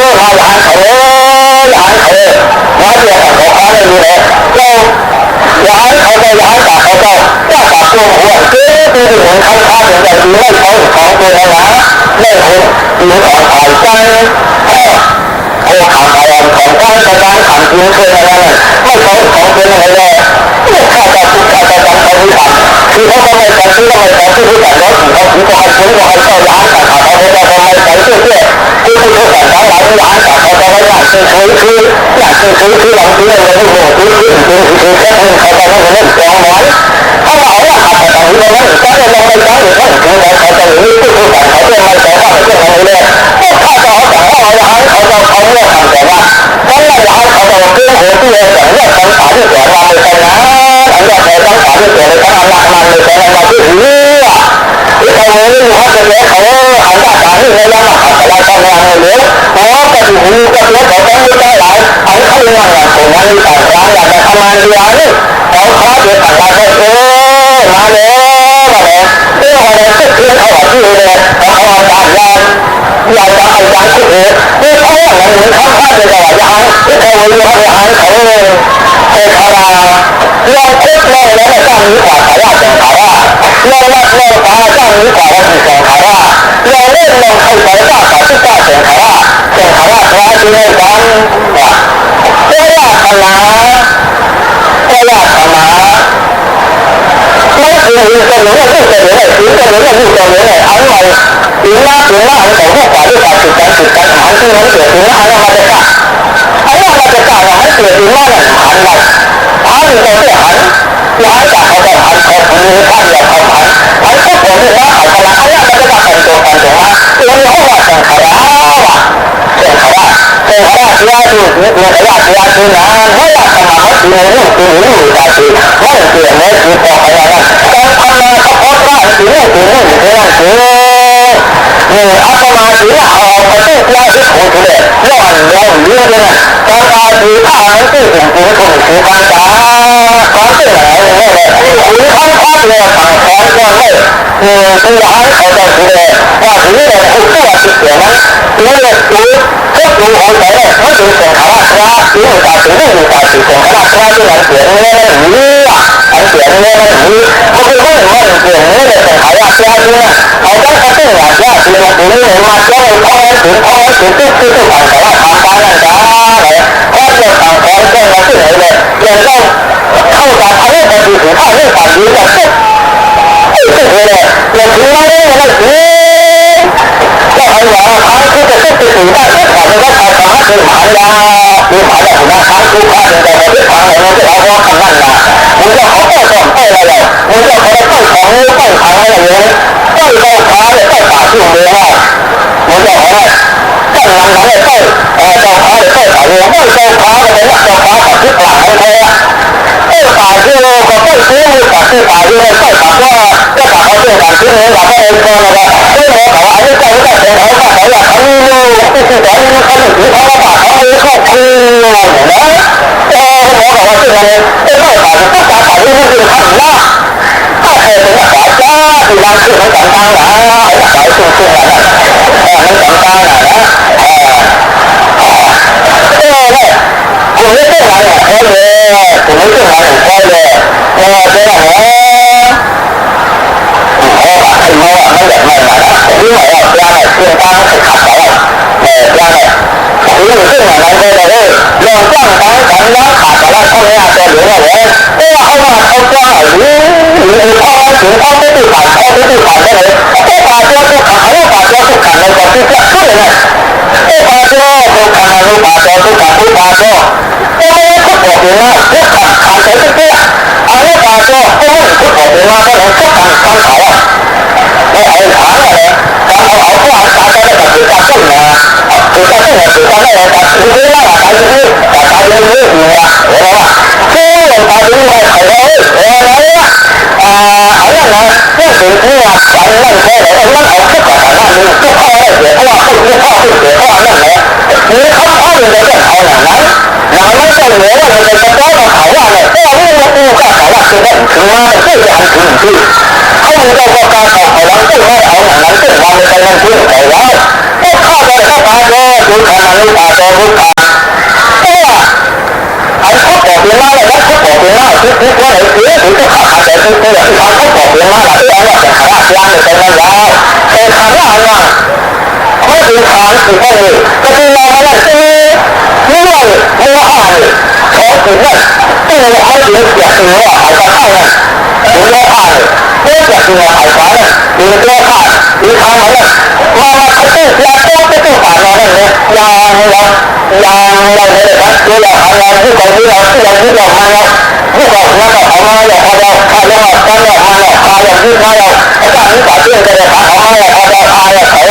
Speaker 1: อยากให้เขามาเรียนเขาเขาไม่รู้เลยเราอยากให้เขาไปอยากให้เขาเขาก็ว่าปากตัวหัวคือเหมือนเขาฆ่าอย่างไรดีไม่เขาของตัวนะไม่คนหรือของถ่ายใจโอ้ข่าวถ่ายของการกระจายข่าวทิ้งเคยอะไรไม่เขาของเป็นอะไรเลยไม่ข่าวจะพูดข่าวจะจำเขาไม่ทันคือเขาไม่ใส่ที่ไม่ใส่ที่ผู้จัดรถเขาถือว่าเขาถือว่าเขาเข้าร้านแต่เขาไม่ได้ทำไมใส่เสื้อที่ผู้จัดร้านร้านแต่เขาจะไม่อยากซื้อคืออยากซื้อคือหลังซื้อเลยไม่รู้คือแค่เขาจะไม่เล่นกองไว้ถ้าเราว่าขับไปทางนี้แล้วก็จะลงไปได้หรือไม่คือเขาจะหนีผู้จัดเขาจะไม่ใส่ผ้าเสื้ออะไรเลยก็ถ้าเขาแต่ว่าเราให้เขาจะเขาเลือกทำแต่ว่าถ้าเราให้เขาจะคือหัวที่เราจะเลือกทำสารที่เกิดมาในใจนะอันนี้เราต้องสารที่เกิดในทางหลักมันในใจเราที่ถือที่เขาเนี่ยเขาจะเลี้ยงเขาหันหน้าสารที่ในย่างหันแต่เราทำงานเลี้ยงเพราะว่าจะถือจะเลี้ยงเขาต้องไม่ได้หลายอันเขาเลี้ยงอย่างผมนั้นต่างกันอย่างแต่ทำงานเลี้ยงเขาค้าเดือดต่างกันมาเลยเรื่องอะไรก็คือเขาแบบที่เลยเขาเอาตามยานอยากจะเอายางขึ้นเลยนี่เขาอย่างนั้นเหมือนเขาฆ่าเป็นแบบยางที่เขาเลี้ยงยางเขาเลยเขาเราคิดเลยแล้วก็มีความสามารถของเขาว่า ลองวัดลองตาเจ้านี้กว่าวันที่แสงขาราลองเล่นลองเข้าใจว่าสาธุเจ้าแสงขาราพระที่ในกันว่าเจ้าญาตินาไม่ถึงจะหนีไม่ถึงจะหนีถึงจะหนีไม่ถึงจะหนีอันใหม่ถึงหน้าอันของผู้ฝ่ายที่ตัดสินใจติดกันหางที่มันเกิดถึงหน้าอันมาจะกล้าอันมาจะกล้าว่าให้เกิดถึงหน้าหันหันไปหันตัวเสียหันย้ายจากเขาไปหันเขามีท่านอยากเขาหันทุกคนที่ว่าเขาพลังอันมาจะกล้าเป็นตัวกันตัวมาเราเรียกว่าสังขารเสียาดูเนื้อญาติคือนานให้ญาติมาเขาคือลูกคือลูกตาคือไม่เกี่ยวไม่คือต่อไปแล้วการทำมาเขาพอได้คือลูกคือลูกคือนั่นคืออาตมาถือเอาไปตู้ยาที่ของคุณเนี่ยย้อนเรื่องเลยนะการมาถือผ้านั้นที่ถึงคุณคือการตาความเสื่อมอะไรเนี่ยหรือทั้งภาพเนี่ยฝั่งซ้อนก็ไม่คือร้านเขาจะคือเลยว่าถือเนี่ยคุณตัวติดเสียนั้นถือเนี่ยถือทุกรู้ของใจเนี่ยมันถึงสังขารพระหรือตาถึงลูกตาถึงสังขารพระที่มันเสียเนี่ยหรืออันเสียเนี่ยหรือเขาคือไม่ว่าเสียเนี่ยสังขารพระที่นั่นเอาได้ก็ตึ้งอย่างว่าคือมันถึงเนี่ยมาเจ้าพ่อถึงที่สังขารทำการนั่นจ้าเลยเพราะเราต่างคนก็มาที่ไหนเลยเราต้องเข้าใจอันนี้ก็คือข้าวนี่ต่างดีกันทุกเลยเราถือว่าเนี่ยเราถือก็ให้ว่าทั้งที่จะต้องไปถึงได้ทุกคนก็ทำสามารถคือหมายาคือหมายาคุณทั้งทุกภาคในแต่ละทิศทางเราจะเอาว่าคำนั้นนะมันจะเขาต้องต้องไปอะไรมันจะเขาต้องของต้องทางอะไรอย่างนี้ต้องเข้าค้าเนี่ยต้องป่าที่มือว่ามันจะเขาเนี่ยตั้งหลังเนี่ยต้องเจ้าค้าเนี่ยต้องป่าเรือไม่เจ้าค้าเนี่ยเจ้าค้ากับที่ป่าไม่ใช่ป่าที่เราก็ต้องซื้อป่าที่ป่าที่เราต้องป่าว่าก็ป่าเขาเป็นการซื้อเนี่ยเราก็เองก็เลยว่าเออเขาอันนี้ก็ไม่ได้เขาป่าเขาอยากทำนี่ที่ที่เขาเขาถือเขาป่าเขาไม่ชอบคือนะหมอบอกว่าที่มันไม่ป่าที่ป่าที่มันคือขันหน้าถ้าเคยเป็นป่าจ้าที่มันคือมันต่างๆนะสายสูงๆนะมันต่างๆนะเนี่ยคุณไม่ต้องมาอย่างเขาเลยคุณไม่ต้องมาอย่างเขาเลยเจ้าเนี่ยไอ้โม่ไม่อยากมานะที่ไหนอ่ะปลาเนี่ยเพียงตั้งขัดเขาปลาเนี่ยคือขึ้นมาในเลยลองจ้างตั้งกันแล้วขาดแล้วเขาเนี่ยจะเหลืออะไรเอามาเอาจ้างหรือพ่อถึงพ่อไม่ติดผ่านพ่อไม่ติดผ่านได้เลยก็ป่าเจ้าทุกขันเขาป่าเจ้าทุกขันในก่อนที่จะขึ้นเลยป่าเจ้าทุกขันรู้ป่าเจ้าทุกขันรู้ป่าเจ้าทุกบอกเลยว่าทุกขันขาดใจทุกทีเอาป่าเจ้าทุกบอกเลยว่าก็เลยทุกขันทำเขาไม่เอาขาเลยการเอาผู้อ่านการจะได้ตัดสินใจขึ้นมาคือการที่คือการได้ตัดสินใจว่าการที่การตายยังไม่อยู่นะเห็นไหมว่าที่เราตายยังไม่ใครเลยอะไรอ่ะอะไรนะที่สิ่งที่ว่าการนั่นแค่ไหนมันเอาทุกข์กับนั่นทุกข้อได้เสียเพราะว่าทุกข้อที่เสียเพราะว่านั่นแหละมีคำพูดในเรื่องเอาอย่างนั้นอย่างนั้นก็เหลือว่าเราจะต้องเขาว่าเนี่ยก็รู้ว่ากูก็เขาว่าคือว่าถึงมาที่จะทำถึงที่เขามีตัวประกันของเขาแล้วซึ่งไม่เอาอย่างนั้นซึ่งเราไม่ได้พึ่งใครแล้วก็ข้าไปเข้าไปเลยดูขนาดนี้ป่าตัวรู้ป่าไอ้เขาบอกเรื่องมาเลยนะเขาบอกเรื่องมาที่ว่าไหนคือถึงจะขาดแต่ที่ที่เขาบอกเรื่องมาแล้วที่ว่าจะขาดยาในใจมันแล้วแต่ขาดว่าอะไรไม่ถึงขาดคือไม่เลยก็คือเราอะไรที่เมื่ออ่านเขาถึงว่าที่เราไม่ถึงอยากถึงว่าหายไปข้างนั้นถึงเราอ่านเมื่ออยากถึงว่าหายไปนั้นถึงเราอ่านหรือทางนั้นมาเขาตื้อยาตู้ผ่านมาเนี่ยยางเราเลยนะคือเราทำงานที่เรามาแล้วที่เรามาแล้วที่เรามาแล้วเอามาแล้วพอเราพาเราตั้งเรามาแล้วพาเราที่มาแล้วไอ้การนี้ตัดเรื่องจะได้พาเอามาแล้วพอเราพาแล้วเขา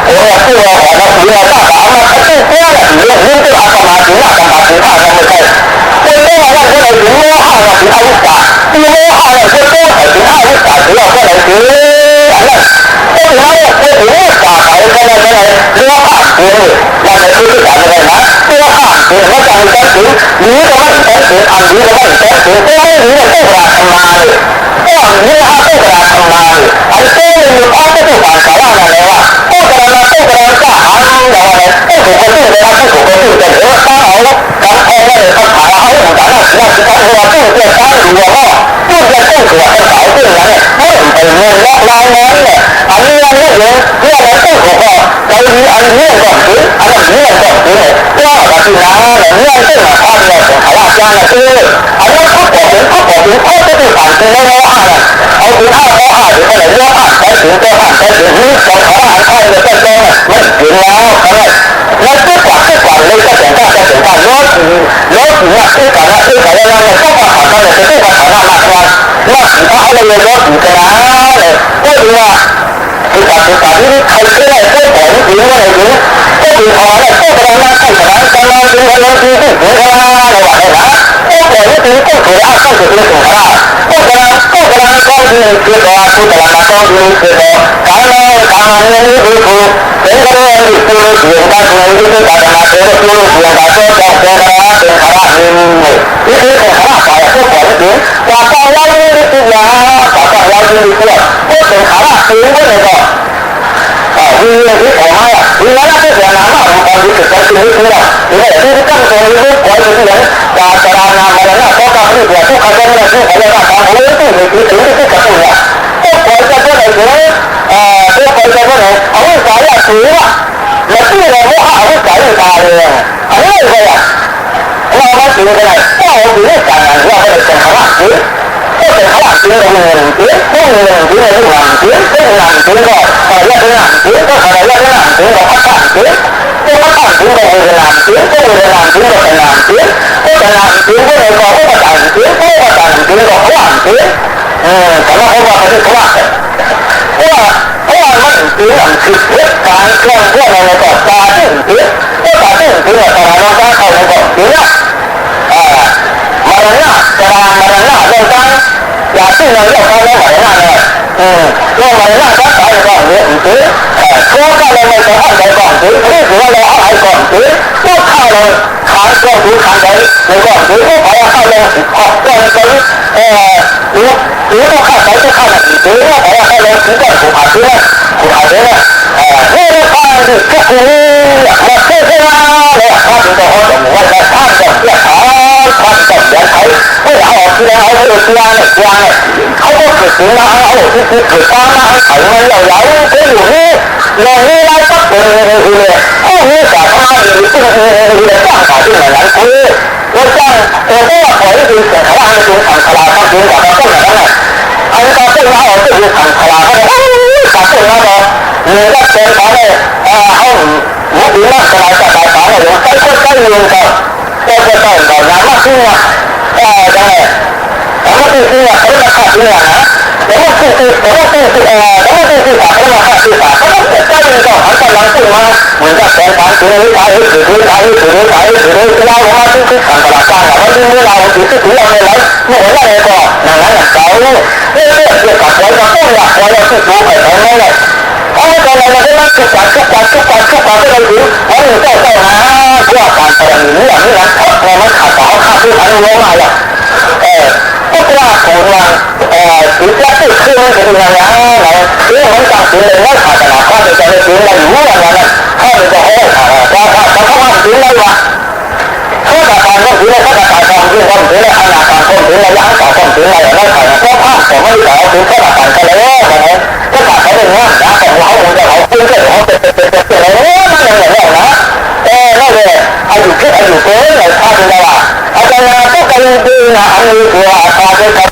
Speaker 1: โอ้ยที่เราเราถือเราตั้งเอามาเขาตื้อเรื่องนี้ที่อาตมาถือว่าอาตมาถือผ้าเราไม่ใช่เป็นเรื่องอะไรที่เราถือโม่ห้าเราถืออาวุธตาที่โม่ห้าเราถือโม่ถืออาวุธตาถือเราก็เลยถืออะไรก็เราถือตาเขาก็เลยเรื่องผ้าถือเราไม่ถือที่อะไรนะเรื่องผ้าถือว่าจะมีการถือหรือจะไม่ถืออันนี้จะไม่ถือก็ไม่ถือเราต้องการทำงานก็นี่ฮะต้องการทำงานอันนี้มีข้อที่ถูกผ่านสาระอะไรวะต้องการก็หาเราอะไรต้องถูกคนที่ได้ต้องถูกคนที่จะเหลือข้าวการพอได้เขาถามเขาเหมือนกันนะที่เขาเราต้องเกี่ยวกับหัวก็ต้องจะต้องตรวจสอบเรื่องนั้นไม่เป็น gian là cứ anh nó khóc bỏ tiếng khóc cái gì phản tình nó lo à ông thứ hai lo à thì có thể lo à cái chuyện cho phản cái chuyện hút còn khó ăn thay người ta cho mất chuyện nào không này nó kết quả lên các chúng ta nó chỉ là kết quả lên là không phải khả năng là cái kết quả khả năng là nó chỉ có ở đây nó chỉ cái đó này cái gì mà cái cả những thầy cái này cái của những chuyện này những cái gì họ là cái cái nó không phải là cái nó những cái nó chỉ cái cái nó là vậy đó cái của những chuyện cái của ai không được cái của ai cái con gì cái đó cái là con gì cái đó cái nó những cái những cái cái nó cái gì cái nó chuyện ta cũng những cái cái là cái nó chuyện ta cho cái đó cái khả năng cái khả năng phải là cái của những chuyện và còn lại những cái là và còn lại những cái cái khả năng tiếng cái này rồi vì cái của hai vì nó là cái việc làm mà còn những cái cái gì nữa thì là cái căn của những cái của những cái và cái là làm mà nó có cái gì là cái khả năng là cái phải là còn với cái cái cái này cái của cái này cái của cái này ông phải là thứ mà cái này nó ông phải là tài rồi ông ấy vậy à nó nói chuyện cái này nó chỉ là càng là nó phải cần khả năng chứ cái khả năng chứ là mình chứ cái mình chứ là mình làm chứ cái mình làm chứ rồi phải là cái làm chứ có phải là cái làm chứ là phát triển chứ cái phát triển chứ là người làm chứ cái người làm chứ là phải làm chứ cái phải làm chứ cái này có cái phát triển chứ cái phát triển chứ là không làm chứ cái nó không phải cái không làmเพราะว่ามันคืออย่างคือการเคลื่อนพวกเราในก่อนตาที่คือตาที่คือเนี่ยตาเราต้องเข้าในก่อนคือเนี่ยมาแล้วเนี่ยตามาแล้วเนี่ยเรื่องการอยากที่เราเรียกเขาเรื่องมาแล้วเนี่ยเรื่องมาแล้วเนี่ยก็ตายก่อนเนี่ยคือทั่วก็เลยไม่ต้องเอาใจก่อนคือที่ถือว่าเราเอาใจก่อนคือพวกข้าเลยขายก็คือขายไปในก่อนคือพวกเขาเข้าเลยออกเกินไป如果看谁就看了你，如果我要开人实在苦海之内，苦海之内，那看是这苦，我这个啊，我他这个好种，我在看着也好，看着也好，不然我虽然我这个家呢，เขาก็ฝึกนะเขาที่ฝึกฟังนะเขาไม่เราก็อยู่นี่เรานี่เราก็เป็นเลยเขามีสาขาอยู่ที่เลยสร้างขาที่ไหนนั้นคือ我讲，我我一直想台湾那种长卡拉，他给我的更难了。他说这个我这个长卡拉，他说他这个你那前台的好我比那卡拉在台湾的有再用的，这个到哪么听啊？对，咱们必须要什么看听啊？咱们必须把什么看听法？咱们在运动还在能动吗？我在前台指挥台指挥，知道我们就是看到了，干了，我就是老就是主要的来，我那个哪来的高？这个是搞我要动了，我要去主会什么的。我讲了，我他妈出管这个局，我们在不要管他了，你们我们看出反正我嘛了，不知道怎么直接对客人这个样来，因为我们当时呢，我看的啦，看的在那边来有了呢，看的就好看了，我看边来吧。เขาจะการต้องถือเขาจะการต้องถือความถือในขณะการต้องถือในย่างต่อต้องถือในอย่างนั้นขณะก็ภาพผมไม่ได้ถือเขาจะการกันเลยนะก็การเขาเป็นว่านะแต่เขาคงจะเขาเพื่อนเขาเป็นอะไรนั่นอย่างนี้นะนั่นเลยอายุเกินเลยถ้าเป็นว่าอาจารย์ก็การดีนะอันนี้คืออาจารย์ก็